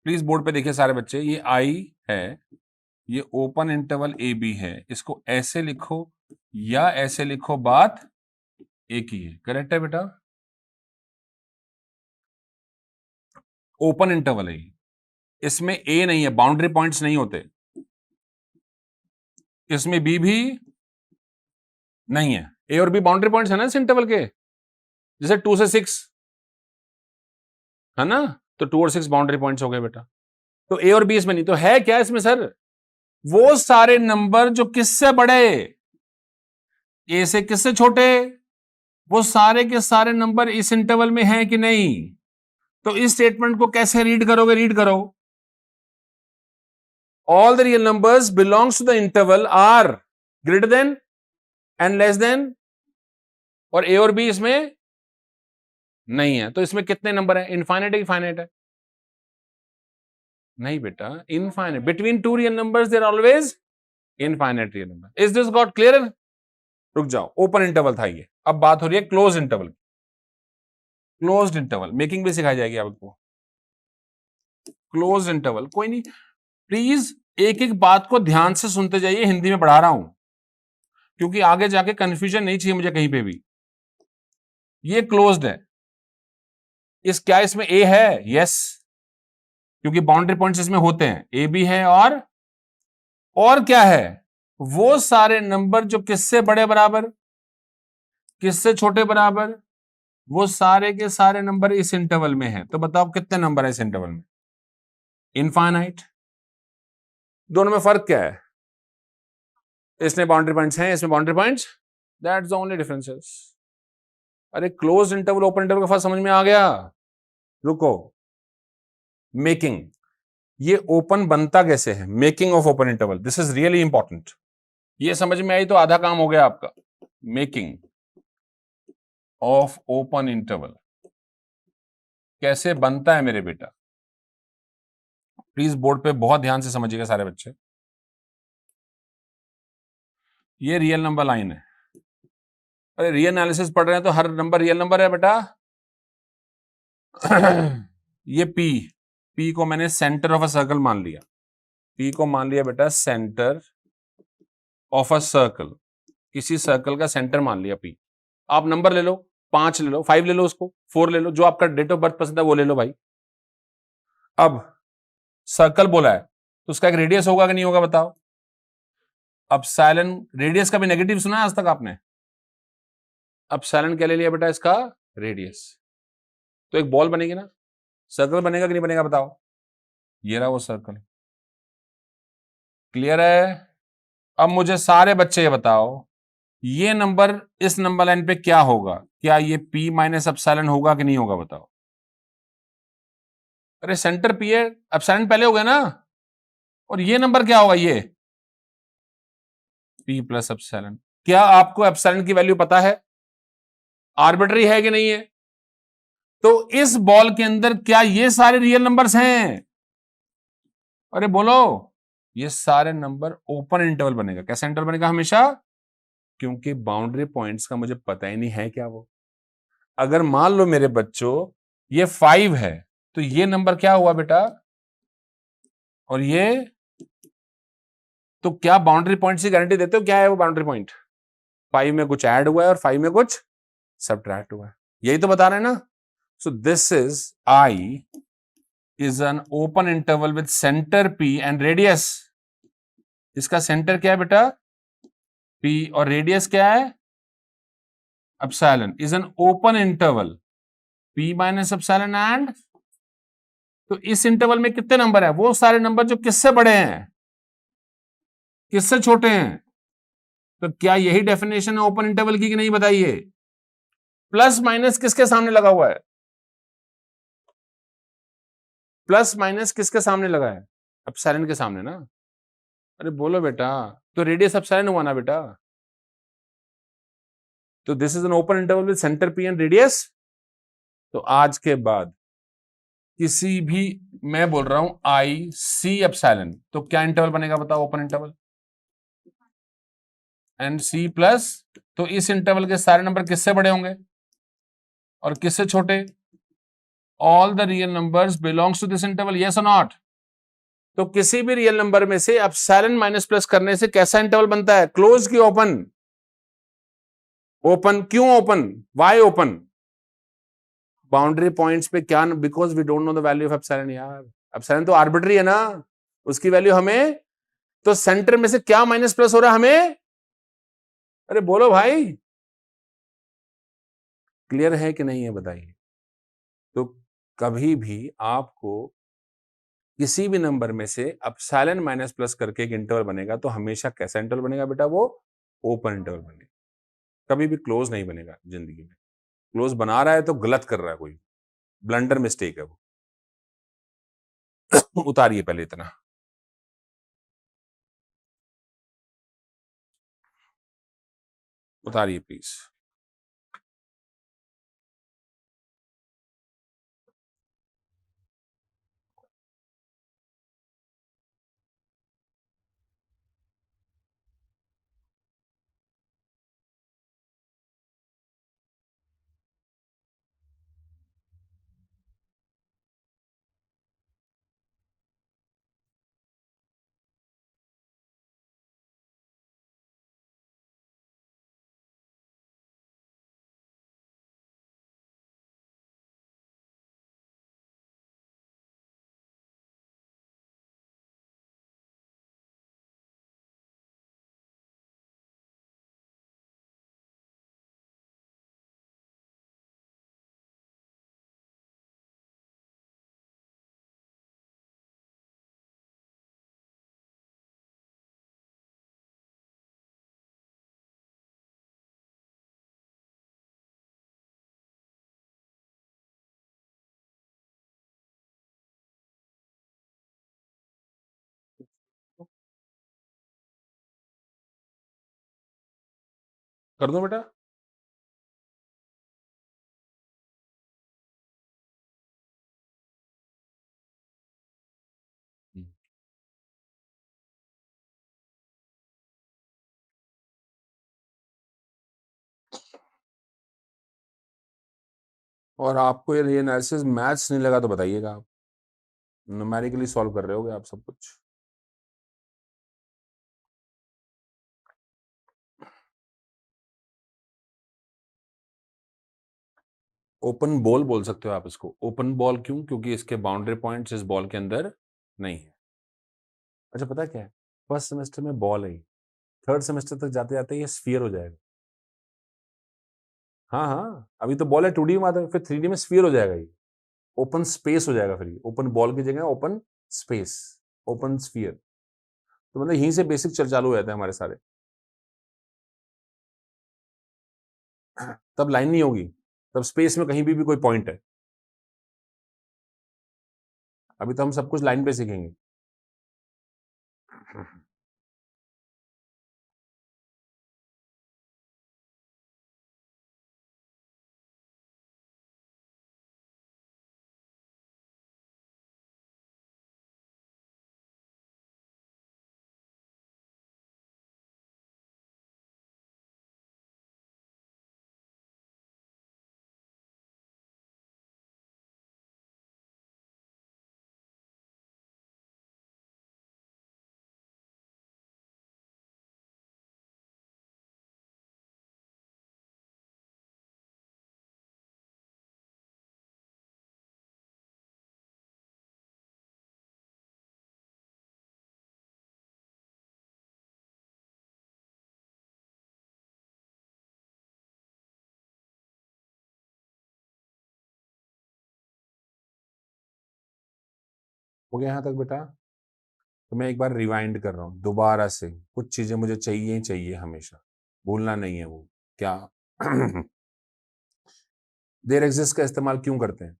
please board पे देखिए सारे बच्चे, ये आई है, ये ओपन इंटरवल ए बी है। इसको ऐसे लिखो या ऐसे लिखो, बात एक ही है। करेक्ट है बेटा? ओपन इंटरवल है, इसमें ए नहीं है, बाउंड्री पॉइंट्स नहीं होते, इसमें बी भी नहीं है। ए और बी बाउंड्री पॉइंट्स है ना इस इंटरवल के, जैसे 2 से 6 है ना, तो 2 और 6 बाउंड्री पॉइंट्स हो गए बेटा। तो ए और बी इसमें नहीं, तो है क्या इसमें सर? वो सारे नंबर जो किससे बड़े, ए से किससे छोटे, वो सारे के सारे नंबर इस इंटरवल में हैं कि नहीं? तो इस स्टेटमेंट को कैसे रीड करोगे? रीड करो, all the real numbers belongs to the interval are greater than and less than, और ए और बी इसमें नहीं है। तो इसमें कितने नंबर है? इनफाइनाइट है कि फाइनाइट है? नहीं बेटा, infinite. Between two real numbers there always infinite real number. Is this got clear? रुक जाओ, ओपन इंटरवल था ये, अब बात हो रही है close interval. Closed interval making भी सिखाई जाएगी आपको। क्लोज इंटरवल, कोई नहीं, प्लीज एक एक बात को ध्यान से सुनते जाइए, हिंदी में पढ़ा रहा हूं, क्योंकि आगे जाके कंफ्यूजन नहीं चाहिए मुझे कहीं पे भी। ये क्लोज्ड है, इस क्या इसमें ए है? यस, क्योंकि बाउंड्री पॉइंट्स इसमें होते हैं, ए भी है, और क्या है? वो सारे नंबर जो किससे बड़े बराबर, किससे छोटे बराबर, वो सारे के सारे नंबर इस इंटरवल में है। तो बताओ कितने नंबर है इस इंटरवल में? इनफाइनाइट। दोनों में फर्क क्या है? इसमें बाउंड्री पॉइंट्स हैं, इसमें boundary points, that's the only differences. अरे क्लोज इंटरवल ओपन इंटरवल का फर्क समझ में आ गया? रुको, मेकिंग, ये ओपन बनता कैसे है? Making of open interval, this is really important. ये समझ में आई तो आधा काम हो गया आपका। मेकिंग ऑफ ओपन इंटरवल कैसे बनता है मेरे बेटा, प्लीज बोर्ड पे बहुत ध्यान से समझिएगा सारे बच्चे। ये रियल नंबर लाइन है। अरे रियल एनालिसिस पढ़ रहे हैं तो हर नंबर रियल नंबर है बेटा। ये पी को मैंने सेंटर ऑफ अ सर्कल मान लिया। पी को मान लिया बेटा सेंटर ऑफ अ सर्कल, किसी सर्कल का सेंटर मान लिया पी। आप नंबर ले लो, 5 ले लो, 5 ले लो, उसको 4 ले लो, जो आपका डेट ऑफ बर्थ पसंद है वो ले लो भाई। अब सर्कल बोला है तो उसका एक रेडियस होगा कि नहीं होगा बताओ। अब साइलन रेडियस का भी नेगेटिव सुना है आज तक आपने? अब साइलन क्या ले लिया बेटा इसका रेडियस, तो एक बॉल बनेगी ना, सर्कल बनेगा कि नहीं बनेगा बताओ। ये रहा वो सर्कल। क्लियर है? अब मुझे सारे बच्चे ये बताओ, ये नंबर इस नंबर लाइन पे क्या होगा, क्या ये p माइनस एप्सिलॉन होगा कि नहीं होगा बताओ। अरे सेंटर p है, एप्सिलॉन पहले हो गया ना, और ये नंबर क्या होगा ये p प्लस एप्सिलॉन। क्या आपको एप्सिलॉन की वैल्यू पता है, आर्बिट्री है कि नहीं है? तो इस बॉल के अंदर क्या ये सारे रियल नंबर्स हैं? अरे बोलो, ये सारे नंबर ओपन इंटरवल बनेगा। कैसा इंटरवल बनेगा हमेशा? क्योंकि बाउंड्री पॉइंट्स का मुझे पता ही नहीं है क्या वो। अगर मान लो मेरे बच्चों ये 5 है तो ये नंबर क्या हुआ बेटा, और ये, तो क्या बाउंड्री पॉइंट की गारंटी देते हो क्या है वो बाउंड्री पॉइंट? 5 में कुछ ऐड हुआ है और 5 में कुछ सब्ट्रैक्ट हुआ है, यही तो बता रहे हैं ना। सो this is I is an open interval with centre P and radius. इसका सेंटर क्या है बेटा पी, और रेडियस क्या है epsilon, is an open interval p minus epsilon and, तो इस इंटरवल में कितने नंबर है, वो सारे नंबर जो किससे बड़े हैं किससे छोटे हैं। तो क्या यही डेफिनेशन है ओपन इंटरवल की कि नहीं बताइए। प्लस माइनस किसके सामने लगा हुआ है, प्लस माइनस किसके सामने लगा है, एप्सिलॉन के सामने ना। अरे बोलो बेटा, तो रेडियस एप्सिलॉन हुआ ना बेटा। तो this is an open interval with centre P and radius. तो आज के बाद किसी भी, मैं बोल रहा हूं आई सी एप्सिलॉन, तो क्या इंटरवल बनेगा बताओ open interval, and c plus, तो इस इंटरवल के सारे नंबर किससे बड़े होंगे और किससे छोटे? All the real numbers belongs to this interval, yes और नॉट। तो किसी भी रियल नंबर में से एप्सिलॉन माइनस प्लस करने से कैसा इंटरवल बनता है, क्लोज की ओपन? ओपन क्यों open, why open? Boundary points पे क्या, because we don't know the value of epsilon यार। एप्सिलॉन तो आर्बिट्री है ना, उसकी वैल्यू हमें, तो सेंटर में से क्या माइनस प्लस हो रहा है हमें? अरे बोलो भाई, क्लियर है कि नहीं है बताइए। तो कभी भी आपको किसी भी नंबर में से एप्सिलॉन माइनस प्लस करके एक इंटरवल बनेगा तो हमेशा कैसा इंटरवल बनेगा बेटा, वो ओपन इंटरवल बनेगा, कभी भी क्लोज नहीं बनेगा जिंदगी में। क्लोज बना रहा है तो गलत कर रहा है, कोई ब्लंडर मिस्टेक है वो। उतारिए पहले इतना। उतारिए प्लीज। कर दो बेटा। और आपको ये एनालिसिस मैथ्स नहीं लगा तो बताइएगा, आप न्यूमेरिकली सॉल्व कर रहे होगे आप सब कुछ। ओपन बॉल बोल सकते हो आप इसको। ओपन बॉल क्यों? क्योंकि इसके बाउंड्री पॉइंट्स इस बॉल के अंदर नहीं है। अच्छा पता क्या है, फर्स्ट सेमेस्टर में बॉल है, थर्ड सेमेस्टर तक जाते जाते ये स्फीयर हो जाएगा। हाँ हाँ, अभी तो बॉल है 2D में आता है, फिर 3D में स्फीयर हो जाएगा ये, ओपन स्पेस हो जाएगा। फिर ये ओपन बॉल की जगह ओपन स्पेस, ओपन स्फीयर। तो मतलब यहीं से बेसिक चालू हो जाते हैं हमारे सारे। तब लाइन नहीं होगी, तब स्पेस में कहीं भी कोई पॉइंट है। अभी तो हम सब कुछ लाइन पे सीखेंगे। हो गया यहाँ तक बेटा? तो मैं एक बार रिवाइंड कर रहा हूँ दोबारा से, कुछ चीजें मुझे चाहिए ही चाहिए हमेशा, भूलना नहीं है वो। क्या? देयर एग्जिस्ट का इस्तेमाल क्यों करते हैं?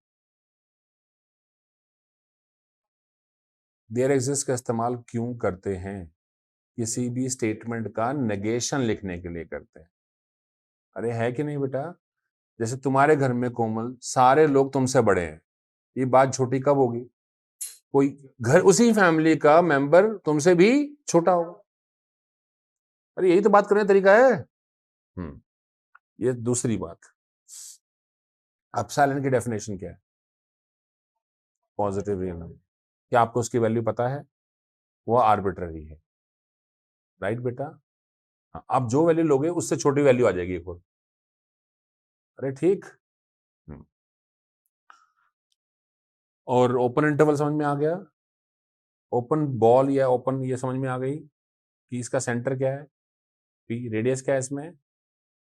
देयर एग्जिस्ट का इस्तेमाल क्यों करते हैं? किसी भी स्टेटमेंट का नेगेशन लिखने के लिए करते हैं। अरे है कि नहीं बेटा? जैसे तुम्हारे घर में कोमल, सारे लोग तुमसे बड़े हैं, ये बात छोटी कब होगी? कोई घर उसी फैमिली का मेंबर तुमसे भी छोटा होगा। अरे यही तो बात करने का तरीका है। ये दूसरी बात, एप्सिलॉन की डेफिनेशन क्या है? Positive real number. क्या आपको उसकी वैल्यू पता है? वो आर्बिट्ररी है, राइट बेटा? हाँ, आप जो वैल्यू लोगे उससे छोटी वैल्यू आ जाएगी एक और। अरे ठीक। और ओपन इंटरवल समझ में आ गया? ओपन बॉल या ओपन ये समझ में आ गई कि इसका सेंटर क्या है, पी रेडियस क्या है इसमें,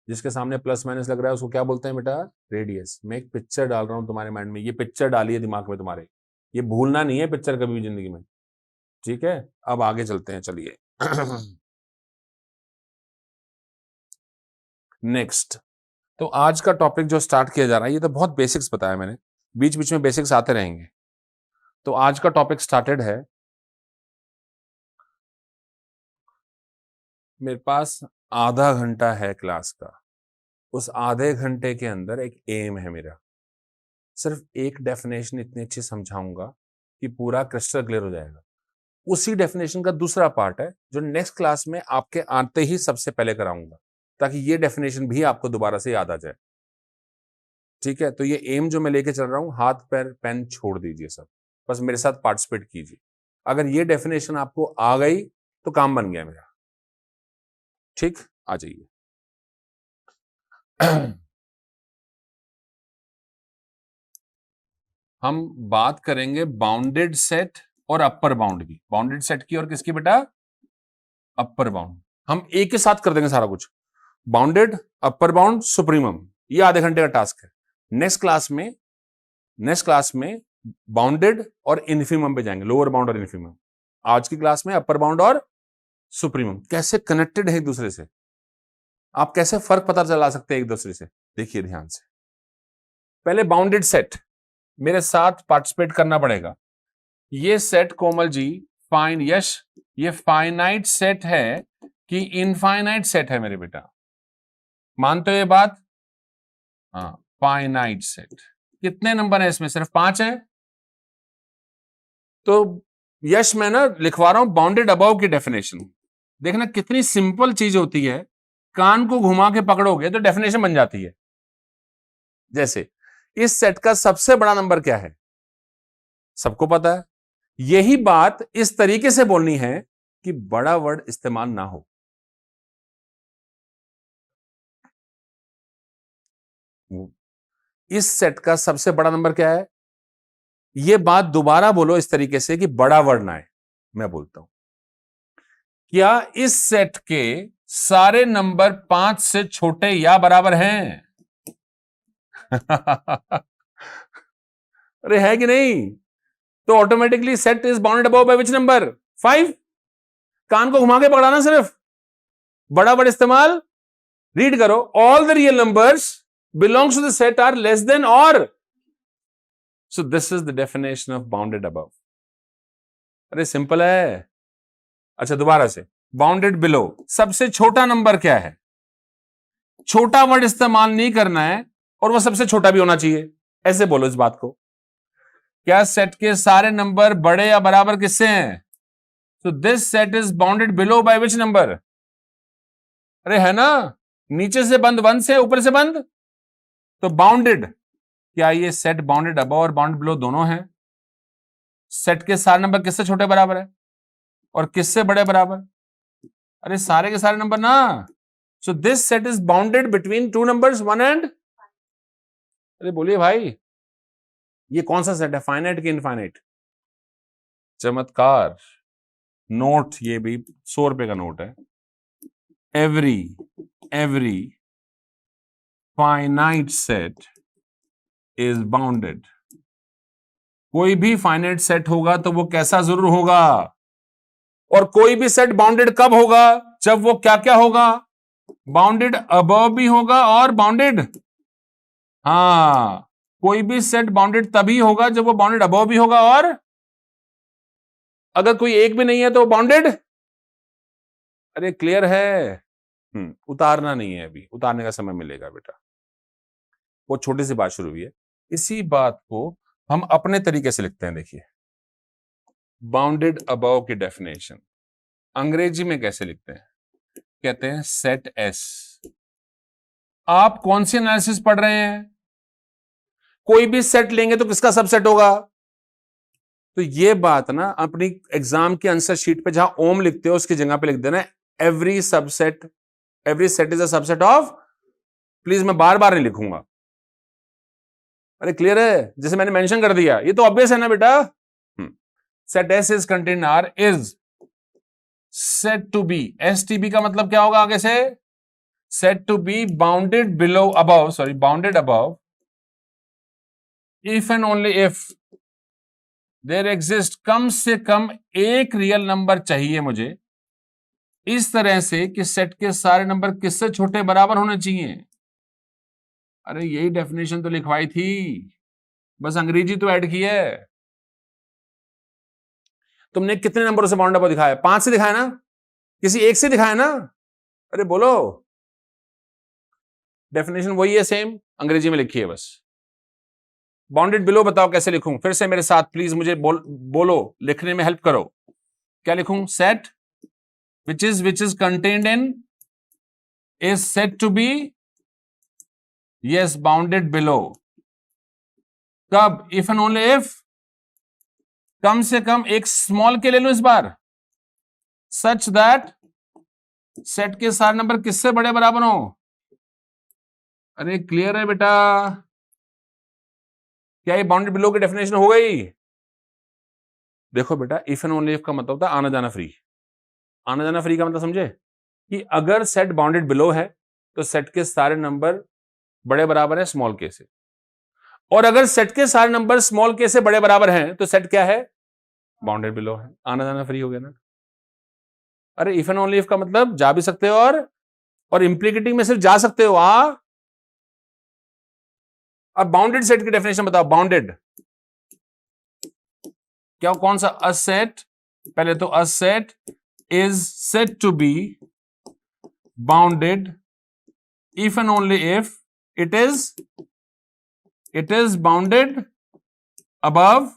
जिसके सामने प्लस माइनस लग रहा है उसको क्या बोलते हैं बेटा? रेडियस। मैं एक पिक्चर डाल रहा हूं तुम्हारे माइंड में, ये पिक्चर डाली है दिमाग में तुम्हारे, ये भूलना नहीं है पिक्चर कभी भी जिंदगी में, ठीक है? अब आगे चलते हैं, चलिए। नेक्स्ट, तो आज का टॉपिक जो स्टार्ट किया जा रहा है, ये तो बहुत बेसिक्स बताया मैंने, बीच बीच में बेसिक्स आते रहेंगे। तो आज का टॉपिक स्टार्टेड है, मेरे पास आधा घंटा है क्लास का, उस आधे घंटे के अंदर एक एम है मेरा, सिर्फ एक डेफिनेशन इतनी अच्छी समझाऊंगा कि पूरा क्रिस्टल क्लियर हो जाएगा। उसी डेफिनेशन का दूसरा पार्ट है जो नेक्स्ट क्लास में आपके आते ही सबसे पहले कराऊंगा, ताकि ये डेफिनेशन भी आपको दोबारा से याद आ जाए, ठीक है? तो ये एम जो मैं लेके चल रहा हूं, हाथ पैर पेन छोड़ दीजिए सब, बस मेरे साथ पार्टिसिपेट कीजिए। अगर ये डेफिनेशन आपको आ गई तो काम बन गया मेरा, ठीक? आ जाइए। हम बात करेंगे बाउंडेड सेट और अपर बाउंड की। बाउंडेड सेट की और किसकी बेटा? Upper bound. हम एक के साथ कर देंगे सारा कुछ, बाउंडेड, अपर बाउंड, सुप्रीमम। ये आधे घंटे का टास्क है। नेक्स्ट क्लास में बाउंडेड और इन्फीमम पे जाएंगे, लोअर बाउंड और इन्फीमम। आज की क्लास में अपर बाउंड और सुप्रीमम कैसे कनेक्टेड है एक दूसरे से, आप कैसे फर्क पता चला सकते हैं एक दूसरे से, देखिए ध्यान से। पहले बाउंडेड सेट, मेरे साथ पार्टिसिपेट करना पड़ेगा। ये सेट कोमल जी, फाइन यश, ये फाइनाइट सेट है कि इनफाइनाइट सेट है मेरे बेटा? मानते हो ये बात? हाँ, फाइनाइट सेट। कितने नंबर है इसमें? सिर्फ 5 है। तो यश मैं ना लिखवा रहा हूं बाउंडेड अबव की डेफिनेशन। देखना कितनी सिंपल चीज होती है, कान को घुमा के पकड़ोगे तो डेफिनेशन बन जाती है। जैसे इस सेट का सबसे बड़ा नंबर क्या है? सबको पता है। यही बात इस तरीके से बोलनी है कि बड़ा वर्ड इस्तेमाल ना हो। इस सेट का सबसे बड़ा नंबर क्या है? यह बात दोबारा बोलो इस तरीके से कि बड़ा वर्ड ना आए। मैं बोलता हूं, क्या इस सेट के सारे नंबर 5 से छोटे या बराबर हैं? अरे है कि नहीं? तो automatically set is bounded above by which number? 5। कान को घुमा के पकड़ाना सिर्फ, बड़ा वर्ड इस्तेमाल। रीड करो, all the real numbers belongs to the set are less than और। So this is the definition of bounded above. अरे सिंपल है। अच्छा दोबारा से, बाउंडेड बिलो, सबसे छोटा नंबर क्या है? छोटा वर्ड इस्तेमाल नहीं करना है और वो सबसे छोटा भी होना चाहिए। ऐसे बोलो इस बात को, क्या सेट के सारे नंबर बड़े या बराबर किससे हैं? तो this set is bounded below bye which number? अरे है ना, नीचे से बंद 1 से, ऊपर से बंद, तो बाउंडेड। क्या ये सेट बाउंडेड अबव और बाउंडेड बिलो दोनों हैं? सेट के सारे नंबर किससे छोटे बराबर है और किससे बड़े बराबर? अरे सारे के सारे नंबर ना। So this set is bounded between 2 numbers 1 and. अरे बोलिए भाई, ये कौन सा सेट है, फाइनाइट कि इनफाइनाइट? चमत्कार। नोट, ये भी 100 रुपए का नोट है। Every finite set is bounded. कोई भी फाइनाइट सेट होगा तो वो कैसा जरूर होगा? और कोई भी सेट बाउंडेड कब होगा? जब वो क्या क्या होगा? बाउंडेड अबव भी होगा और बाउंडेड, हाँ, कोई भी सेट बाउंडेड तभी होगा जब वो बाउंडेड अबव भी होगा और अगर कोई एक भी नहीं है तो बाउंडेड। अरे क्लियर है? उतारना नहीं है, अभी उतारने का समय मिलेगा बेटा। वो छोटी सी बात शुरू हुई है, इसी बात को हम अपने तरीके से लिखते हैं। देखिए, बाउंडेड अबव की डेफिनेशन अंग्रेजी में कैसे लिखते हैं? कहते हैं सेट एस। आप कौन सी एनालिसिस पढ़ रहे हैं? कोई भी सेट लेंगे तो किसका सबसेट होगा? तो ये बात ना अपनी एग्जाम की आंसर शीट पे जहां ओम लिखते हो उसकी जगह पे लिख देना every subset, every set is a subset of. Please मैं बार बार नहीं लिखूंगा। अरे क्लियर है? जैसे मैंने मेंशन कर दिया, ये तो ऑब्वियस है ना बेटा। Set S is contain R is set to be, S T B का मतलब क्या होगा आगे से? Set to be bounded below above, sorry bounded above if and only if there exist, कम से कम एक रियल नंबर चाहिए मुझे इस तरह से कि सेट के सारे नंबर किससे छोटे बराबर होने चाहिए। अरे यही डेफिनेशन तो लिखवाई थी, बस अंग्रेजी तो ऐड की है। तुमने कितने नंबरों से बाउंडेड अबव दिखाया? 5 से दिखाया ना? किसी एक से दिखाया ना? अरे बोलो, डेफिनेशन वही है, सेम अंग्रेजी में लिखी है बस। बाउंडेड बिलो बताओ कैसे लिखूं? फिर से मेरे साथ प्लीज मुझे बोलो, लिखने में हेल्प करो। क्या लिखूं? Set which is contained in is said to be, yes, bounded below। कब? if and only if, कम से कम एक स्मॉल के ले लो इस बार, सच दैट सेट के सारे नंबर किससे बड़े बराबर हो। अरे क्लियर है बेटा? क्या ये बाउंडेड बिलो की डेफिनेशन हो गई? देखो बेटा, इफ एंड ओनली इफ का मतलब होता है आना जाना फ्री। आना जाना फ्री का मतलब समझे कि अगर सेट बाउंडेड बिलो है तो सेट के सारे नंबर बड़े बराबर है स्मॉल के से, और अगर सेट के सारे नंबर स्मॉल के से बड़े बराबर हैं तो सेट क्या है? बाउंडेड बिलो है। आना जाना फ्री हो गया ना। अरे इफ एंड ओनली इफ का मतलब जा भी सकते हो और इंप्लीकेटिंग में सिर्फ जा सकते हो। अब बाउंडेड सेट की डेफिनेशन बताओ। बाउंडेड क्या, कौन सा? अ सेट, पहले तो a set is said to be bounded if and only if it is bounded above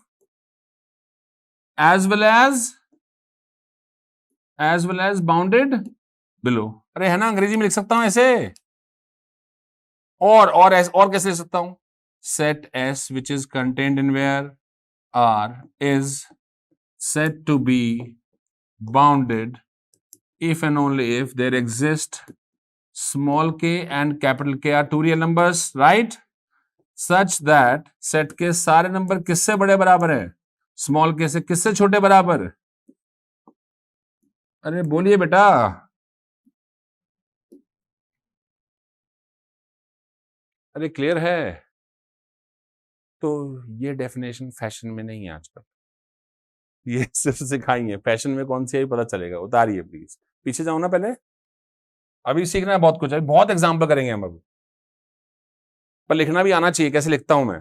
as well as bounded below. अरे है ना, अंग्रेजी में लिख सकता हूं ऐसे, और कैसे लिख सकता हूं, set S which is contained in where R is said to be bounded if and only if there exist small k and capital K are two real numbers, right? Such that set के सारे number किससे बड़े बराबर है, small के से किससे छोटे बराबर? अरे बोलिए बेटा, अरे क्लियर है? तो ये डेफिनेशन फैशन में नहीं है आजकल, ये सिर्फ सिखाई है, फैशन में कौन सी है पता चलेगा, उतारिए प्लीज, पीछे जाओ ना पहले, अभी सीखना है बहुत कुछ है, बहुत एग्जाम्पल करेंगे हम अभी, पर लिखना भी आना चाहिए, कैसे लिखता हूं मैं।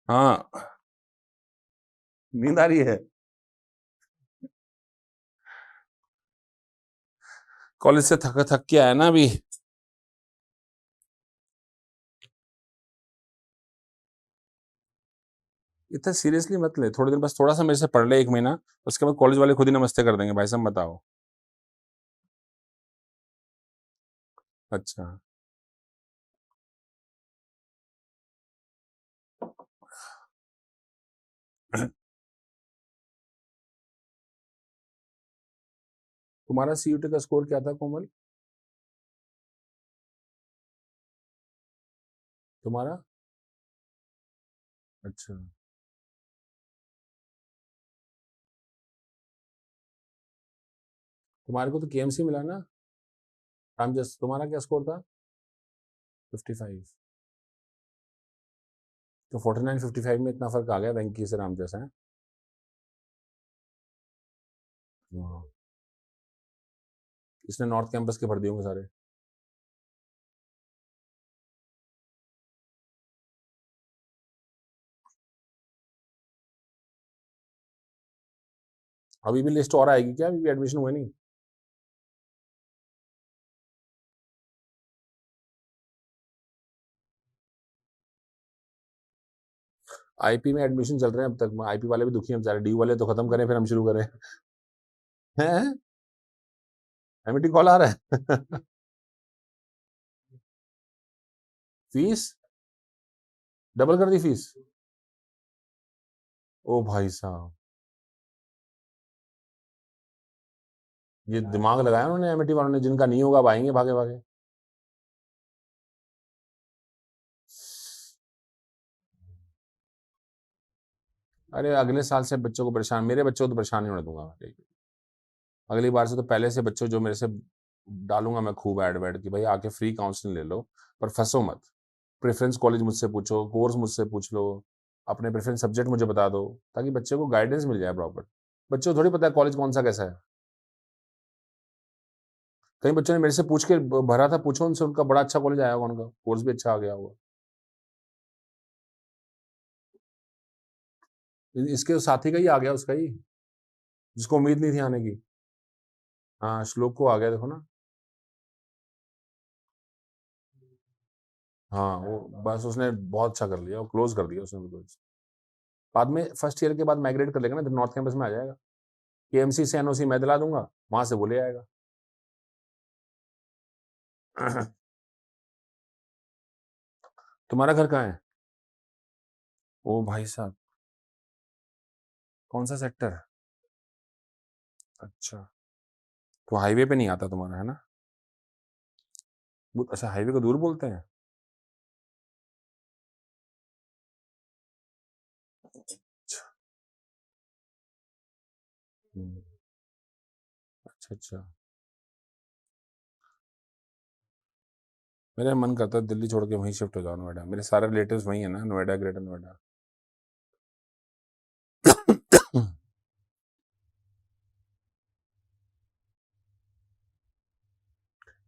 हाँ, नींद आ रही है, कॉलेज से थक के आया ना अभी। इतना सीरियसली मत ले, थोड़े दिन बस थोड़ा सा मेरे से पढ़ ले, 1 महीना, उसके बाद कॉलेज वाले खुद ही नमस्ते कर देंगे, भाई साहब बताओ। अच्छा, तुम्हारा सीयूटी का स्कोर क्या था कोमल? तुम्हारा? अच्छा, तुम्हारे को तो केएमसी मिला ना रामजस, तुम्हारा क्या स्कोर था? 55। तो 49 55 में इतना फर्क आ गया वेंकी से रामजस है। हाँ। इसने नॉर्थ कैंपस के भर दिए होंगे सारे। अभी भी लिस्ट और आएगी क्या? अभी भी एडमिशन हुए नहीं? आईपी में एडमिशन चल रहे हैं अब तक, आईपी वाले भी दुखी हैं बेचारे, डी वाले तो खत्म करें फिर हम शुरू करें। हैं? एमिटी कॉल आ रहा है। फीस डबल कर दी फीस? ओ भाई साहब, ये दिमाग लगाया उन्होंने एमिटी वालों ने, जिनका नहीं होगा अब आएंगे भागे भागे। अरे अगले साल से बच्चों को परेशान, मेरे बच्चों को तो परेशान नहीं होने दूंगा, अगली बार से तो पहले से बच्चों जो मेरे से डालूंगा मैं खूब ऐड वैड कि भाई आके फ्री काउंसलिंग ले लो, पर फंसो मत, प्रेफरेंस कॉलेज मुझसे पूछो, कोर्स मुझसे पूछ लो, अपने प्रेफरेंस सब्जेक्ट मुझे बता दो, ताकि बच्चे को गाइडेंस मिल जाए प्रॉपर। बच्चों को थोड़ी पता है कॉलेज कौन सा कैसा है, कई बच्चों ने मेरे से पूछ के भरा था, पूछो उनसे, उनका बड़ा अच्छा कॉलेज आया होगा, उनका कोर्स भी अच्छा आ गया होगा। इसके साथी का ही आ गया, उसका ही, जिसको उम्मीद नहीं थी आने की। हाँ, श्लोक को आ गया, देखो ना। हाँ, वो बस उसने बहुत अच्छा कर लिया, वो क्लोज कर दिया उसने बिल्कुल। बाद में फर्स्ट ईयर के बाद माइग्रेट कर लेगा ना, तो नॉर्थ कैंपस में आ जाएगा, केएमसी से एनओसी मैं दिला दूंगा, वहां से वो ले आएगा। तुम्हारा घर कहाँ है? ओ भाई साहब, कौन सा सेक्टर? अच्छा, तो हाईवे पे नहीं आता तुम्हारा, है ना? अच्छा, हाईवे को दूर बोलते हैं? अच्छा। हम्म, अच्छा अच्छा। मेरा मन करता है दिल्ली छोड़ के वहीं शिफ्ट हो जाओ, नोएडा, मेरे सारे रिलेटिव्स वहीं है ना, नोएडा, ग्रेटर नोएडा।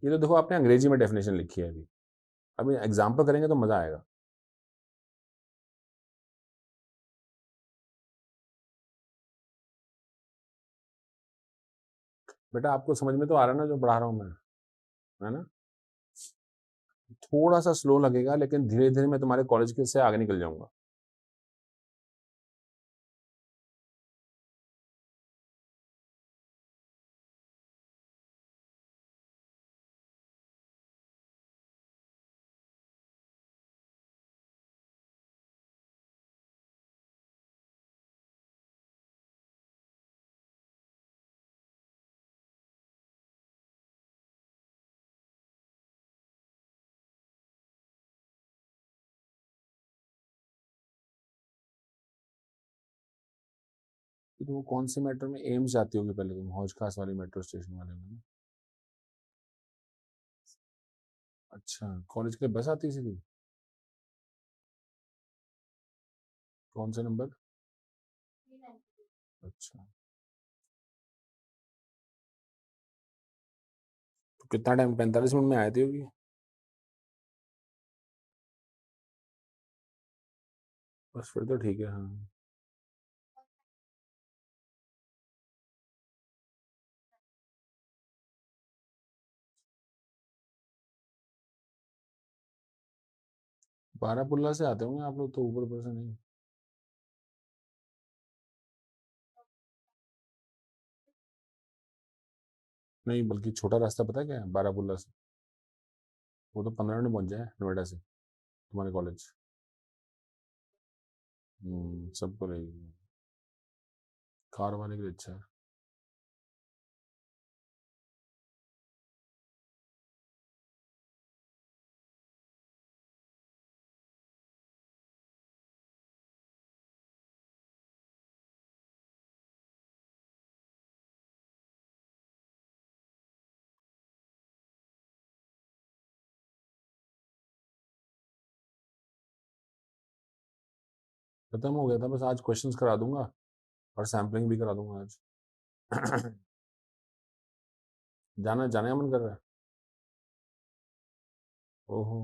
ये तो देखो आपने अंग्रेजी में डेफिनेशन लिखी है, अभी अभी एग्जाम्पल करेंगे तो मजा आएगा। बेटा आपको समझ में तो आ रहा है ना जो पढ़ा रहा हूं मैं, है ना? थोड़ा सा स्लो लगेगा लेकिन धीरे धीरे मैं तुम्हारे कॉलेज के से आगे निकल जाऊंगा। तो वो कौन से मेट्रो में एम्स जाती होगी पहले, तुम हौज खास वाली मेट्रो स्टेशन वाले में ना? अच्छा, कॉलेज के लिए बस आती है सीधी? कौन सा नंबर? अच्छा, तो कितना टाइम, 45 मिनट में आती होगी? बस फिर तो ठीक है। हाँ, बारापुल्ला से आते होंगे आप लोग तो, ऊपर ऊपर से नहीं? नहीं, बल्कि छोटा रास्ता पता है क्या है बारापुल्ला से? वो तो 15 मिनट पहुंच जाए नोएडा से तुम्हारे कॉलेज। सबको रहेगी, कार वाले के लिए अच्छा है। खत्म हो गया था, बस आज क्वेश्चंस करा दूंगा और सैम्पलिंग भी करा दूंगा आज। जाने का मन कर रहा है? ओहो,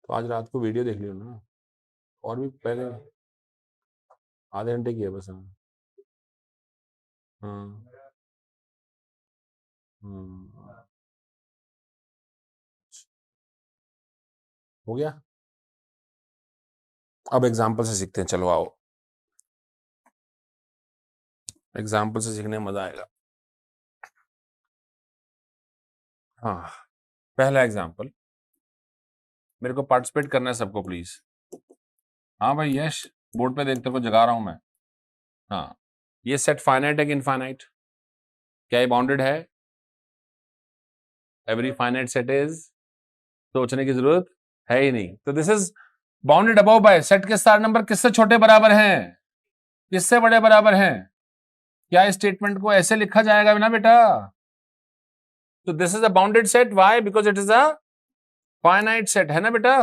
तो आज रात को वीडियो देख लियो ना। और भी पहले आधे घंटे की है बस। हाँ, हाँ, हाँ। हो गया। अब एग्जाम्पल से सीखते हैं, चलो आओ। एग्जाम्पल से सीखने में मजा आएगा। हाँ, पहला एग्जाम्पल, मेरे को पार्टिसिपेट करना है सबको प्लीज। हाँ भाई, यश बोर्ड पे देखते को जगा रहा हूं मैं। हाँ, ये सेट फाइनाइट है कि इनफाइनाइट? क्या ये बाउंडेड है? एवरी फाइनाइट सेट इज, सोचने की जरूरत है ही नहीं। तो this is bounded above by, set के सारे नंबर किससे छोटे बराबर हैं, किससे बड़े बराबर हैं? क्या इस स्टेटमेंट को ऐसे लिखा जाएगा ना बेटा? तो this is a bounded set, why? Because it is a finite set, है ना बेटा?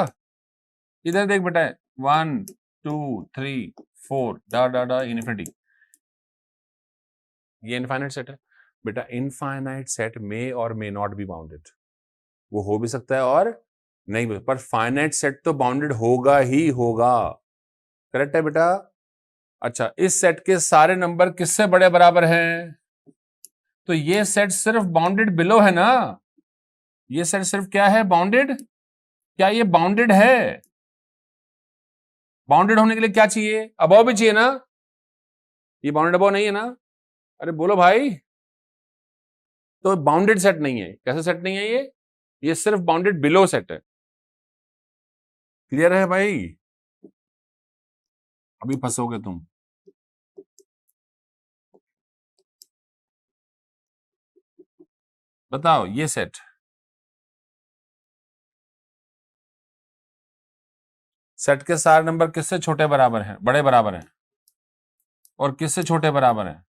इधर देख बेटा, 1 2 3 4 डा डा डा इनफिनिटी, ये इनफाइनाइट सेट है बेटा। इनफाइनाइट सेट मे और मे नॉट बी बाउंडेड, वो हो भी सकता है और नहीं भी, पर फाइनाइट सेट तो बाउंडेड होगा ही होगा। करेक्ट है बेटा? अच्छा, इस सेट के सारे नंबर किससे बड़े बराबर हैं? तो ये सेट सिर्फ बाउंडेड बिलो है ना, ये सेट सिर्फ क्या है, बाउंडेड। क्या ये बाउंडेड है? बाउंडेड होने के लिए क्या चाहिए, अबव भी चाहिए ना? ये बाउंडेड अबव नहीं है ना? अरे बोलो भाई। तो बाउंडेड सेट नहीं है। कैसे सेट नहीं है ये सिर्फ बाउंडेड बिलो सेट है। क्लियर है भाई? अभी फंसोगे तुम। बताओ, ये सेट के सारे नंबर किससे छोटे बराबर हैं, बड़े बराबर हैं, और किससे छोटे बराबर हैं?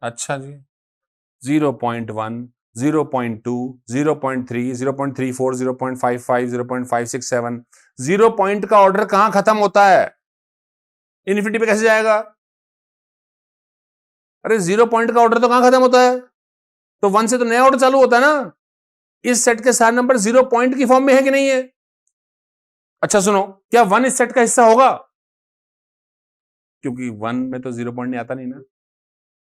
अच्छा जी, 0.1 0.2 0.3 0.34 0.55 0.567, 0 पॉइंट का ऑर्डर कहां खत्म होता है, इन्फिनिटी पे कैसे जाएगा? अरे 0 पॉइंट का ऑर्डर तो कहां खत्म होता है, तो 1 से तो नया ऑर्डर चालू होता है ना। इस सेट के सारे नंबर 0 पॉइंट की फॉर्म में है कि नहीं है? अच्छा सुनो, क्या 1 इस सेट का हिस्सा होगा? क्योंकि 1 में तो 0 पॉइंट नहीं आता नहीं ना।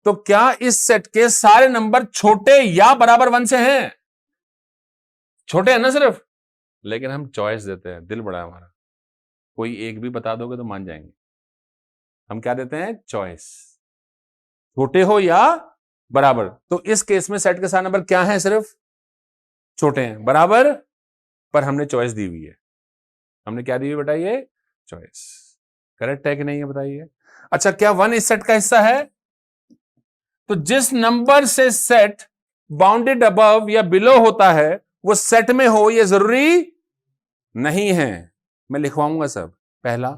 तो क्या इस सेट के सारे नंबर छोटे या बराबर 1 से हैं? छोटे हैं ना सिर्फ, लेकिन हम चॉइस देते हैं, दिल बड़ा है हमारा, कोई एक भी बता दोगे तो मान जाएंगे। हम क्या देते हैं? चॉइस, छोटे हो या बराबर। तो इस केस में सेट के सारे नंबर क्या हैं? सिर्फ छोटे हैं, बराबर, पर हमने चॉइस दी हुई है। हमने क्या दी हुई बताइए? चॉइस। करेक्ट है कि नहीं है बताइए। अच्छा, क्या 1 इस सेट का हिस्सा है? तो जिस नंबर से सेट बाउंडेड अबव या बिलो होता है वो सेट में हो ये जरूरी नहीं है। मैं लिखवाऊंगा सब। पहला,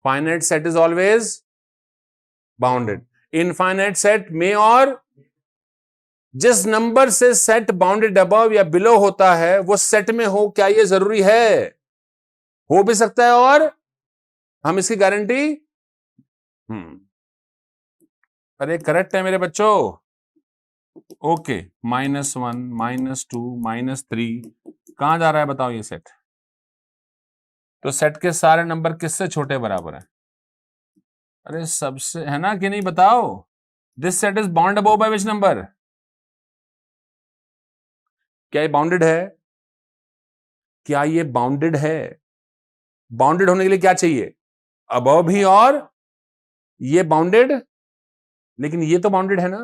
finite set is always bounded. Infinite set में, और जिस नंबर से सेट बाउंडेड अबव या बिलो होता है वो सेट में हो, क्या ये जरूरी है? हो भी सकता है, और हम इसकी गारंटी अरे करेक्ट है मेरे बच्चों। ओके, -1, -2, -3 कहां जा रहा है बताओ ये सेट? तो सेट के सारे नंबर किससे छोटे बराबर है? अरे सबसे, है ना कि नहीं बताओ? This set is bound above by which number? क्या ये बाउंडेड है? क्या ये बाउंडेड है? बाउंडेड होने के लिए क्या चाहिए? अबव भी, और ये बाउंडेड, लेकिन ये तो बाउंडेड है ना,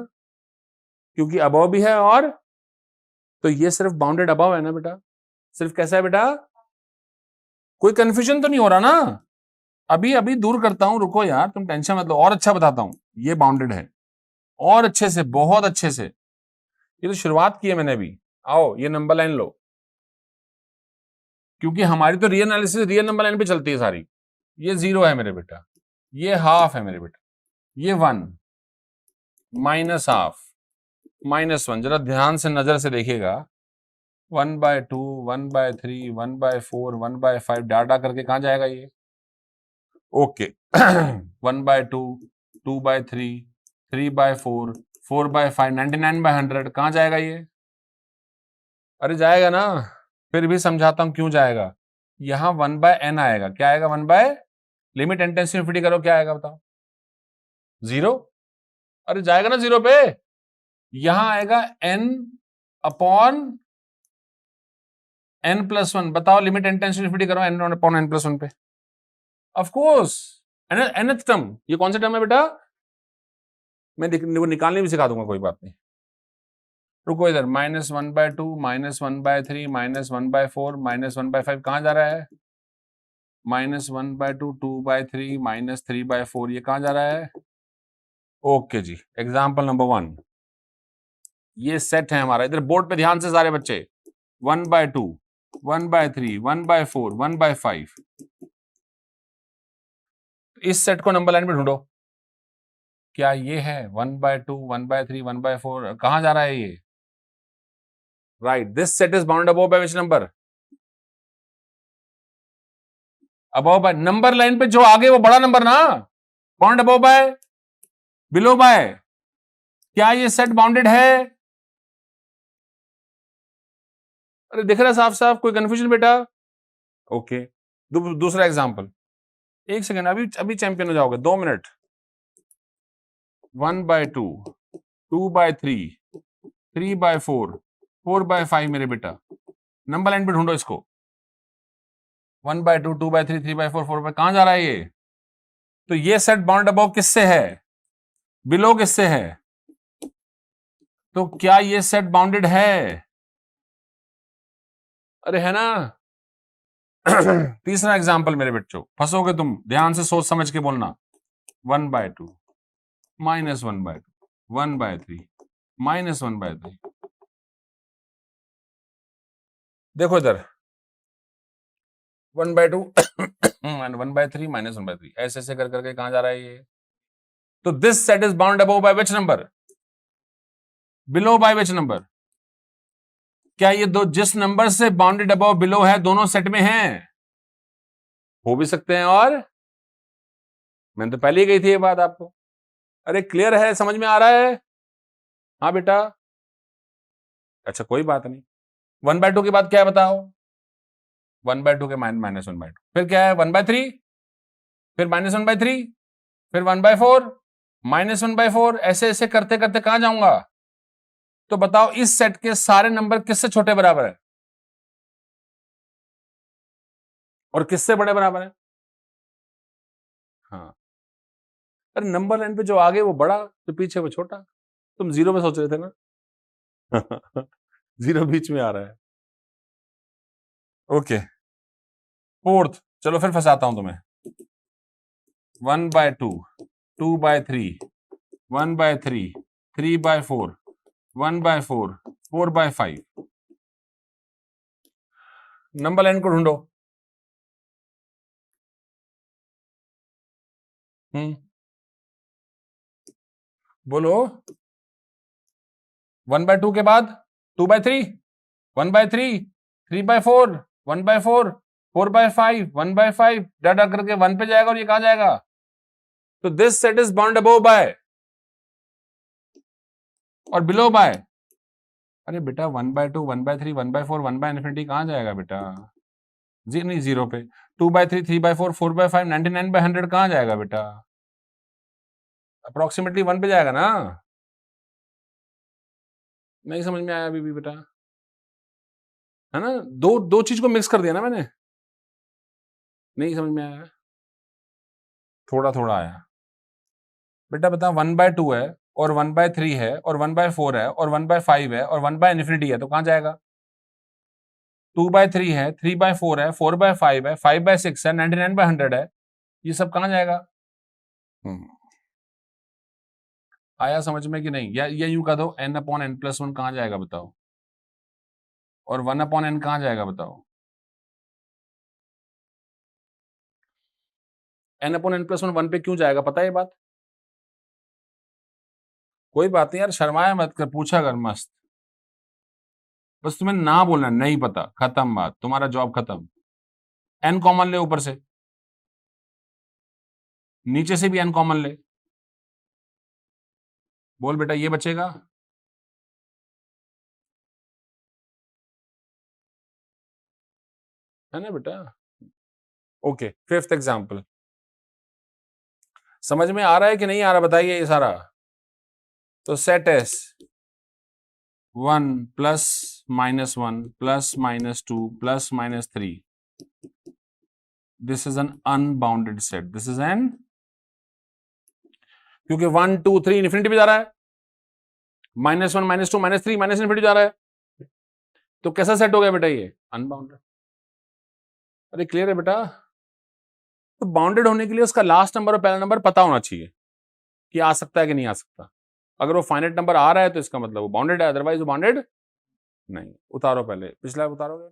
क्योंकि अबव भी है, और तो ये सिर्फ बाउंडेड अबव है ना बेटा। सिर्फ कैसा है बेटा? कोई कंफ्यूजन तो नहीं हो रहा ना? अभी अभी दूर करता हूं, रुको यार, तुम टेंशन मत लो, और अच्छा बताता हूं। ये बाउंडेड है, और अच्छे से, बहुत अच्छे से। ये तो शुरुआत की है मैंने अभी। आओ ये नंबर लाइन लो, क्योंकि हमारी तो real analysis real number line पे चलती है सारी। ये 0 है मेरे बेटा, ये हाफ है मेरे बेटा, ये 1, -हाफ, -1। जरा ध्यान से नजर से देखिएगा। 1/2, 1/3, 1/4, 1/5 डाटा करके कहां जाएगा ये? ओके 1/2, 2/3, 3/4, 4/5, 99/100 कहां जाएगा ये? अरे जाएगा ना। फिर भी समझाता हूं क्यों जाएगा। यहां 1/n आएगा। क्या आएगा? 1 limit n tends to infinity करो, क्या आएगा बताओ? 0। अरे जाएगा ना 0 पे। यहां आएगा n अपॉन n+1। बताओ limit n tends to infinity करो n अपॉन n+1 पे। Of course nth term. ये कौन सा टर्म है बेटा? मैं वो निकालने भी सिखा दूंगा, कोई बात नहीं। रुको इधर, -1/2, -1/3, -1/4, -1/5 कहां जा रहा है? -1/2, 2/3, -3/4 ये कहां जा रहा है? ओके जी। एग्जाम्पल नंबर 1, ये सेट है हमारा। इधर बोर्ड पे ध्यान से सारे बच्चे। 1/2, 1/3, 1/4, 1/5। इस सेट को नंबर लाइन में ढूंढो। क्या ये है 1/2, 1/3, 1/4? कहां जा रहा है ये? Right, this set is bound above by which number? Above by, number line पे जो आगे वो बड़ा नंबर ना। Bound above by, below by. क्या ये सेट बाउंडेड है? अरे दिख रहा है साफ साफ, कोई कंफ्यूजन बेटा? ओके, दूसरा एग्जांपल। एक सेकंड, अभी अभी चैंपियन हो जाओगे, 2 मिनट। 1/2, 2/3, 3/4, 4/5 मेरे बेटा। नंबर लाइन पे ढूंढो इसको। 1/2, 2/3, 3/4, 4/5 कहां जा रहा है ये? तो ये सेट बाउंड अबव किससे है? बिलो किससे है? तो क्या ये सेट बाउंडेड है? अरे है ना। तीसरा एग्जांपल मेरे बच्चों, फंसोगे तुम, ध्यान से सोच समझ के बोलना। 1/2, -1/2, 1/3, -1/3। देखो इधर 1/2 1/3, -1/3, ऐसे ऐसे कर करके कहां जा रहा है ये? तो this set is bound above by which number? Below bye which number? क्या ये दो जिस नंबर से बाउंडेड अबव बिलो है दोनों सेट में हैं? हो भी सकते हैं, और मैंने तो पहले ही कही थी ये बात आपको। अरे क्लियर है, समझ में आ रहा है? हाँ बेटा। अच्छा कोई बात नहीं। 1/2 के बाद क्या है बताओ? 1/2 के -1/2। फिर क्या है? 1/3, फिर -1/3, फिर 1/4 -1/4, ऐसे ऐसे करते करते कहां जाऊंगा? तो बताओ इस सेट के सारे नंबर किससे छोटे बराबर है और किससे बड़े बराबर है? हाँ, अरे नंबर लाइन पे जो आगे वो बड़ा, जो पीछे वो छोटा। तुम जीरो में सोच रहे थे ना? जीरो बीच में आ रहा है। ओके, फोर्थ, चलो फिर फंसाता हूं तुम्हें। 1/2, 2/3, 1/3, 3/4, 1/4, 4/5। नंबर लाइन को ढूंढो। बोलो। 1/2 के बाद 2/3, 1/3, 3/4, 1/4, 4/5, 1/5, डाटा करके 1 पे जाएगा और ये कहां जाएगा? तो this set is bound above by और बिलो बाय। अरे बेटा 1/2, 1/3, 1/4, 1/∞ कहां जाएगा बेटा? जी नहीं, जीरो पे। 2/3, 3/4, 4/5, 99/100 कहां जाएगा बेटा? अप्रोक्सीमेटली 1 पे जाएगा ना? नहीं समझ में आया अभी भी बेटा? है ना, दो दो चीज को मिक्स कर दिया ना मैंने। नहीं समझ में आया? थोड़ा थोड़ा आया बेटा। बता, 1/2 है और 1/3 है और 1/4 है और 1/5 है और 1/∞ है, तो कहां जाएगा? 2/3 है, 3/4 है, 4/5 है, 5/6 है, 99/100 है, ये सब कहां जाएगा? आया समझ में कि नहीं? या यूं कह दो, n/n+1 कहां जाएगा बताओ? और 1/n कहां जाएगा बताओ? n/n+1 1 पे क्यों जाएगा, पता है ये बात? कोई बात नहीं यार, शर्माया मत कर, पूछा कर मस्त। बस तुम्हें ना बोलना नहीं पता, खत्म बात, तुम्हारा जॉब खत्म। n कॉमन ले ऊपर से, नीचे से भी n कॉमन ले। बोल बेटा, ये बचेगा। है ना बेटा? Okay, fifth example. समझ में आ रहा है कि नहीं आ रहा, बताइए ये सारा। तो set S 1 +-1 +-2 +-3, this is an unbounded set. This is an, क्योंकि 1 2 3 इन्फिनिटी पे जा रहा है, -1 -2 -3 माइनस इन्फिनिटी जा रहा है, तो कैसा सेट हो गया बेटा ये? अनबाउंडेड। अरे क्लियर है बेटा? तो बाउंडेड होने के लिए उसका लास्ट नंबर और पहला नंबर पता होना चाहिए कि आ सकता है कि नहीं आ सकता। अगर वो फाइनाइट नंबर आ रहा है तो इसका मतलब वो बाउंडेड है, अदरवाइज वो बाउंडेड नहीं। उतारो, पहले पिछला उतारोगे।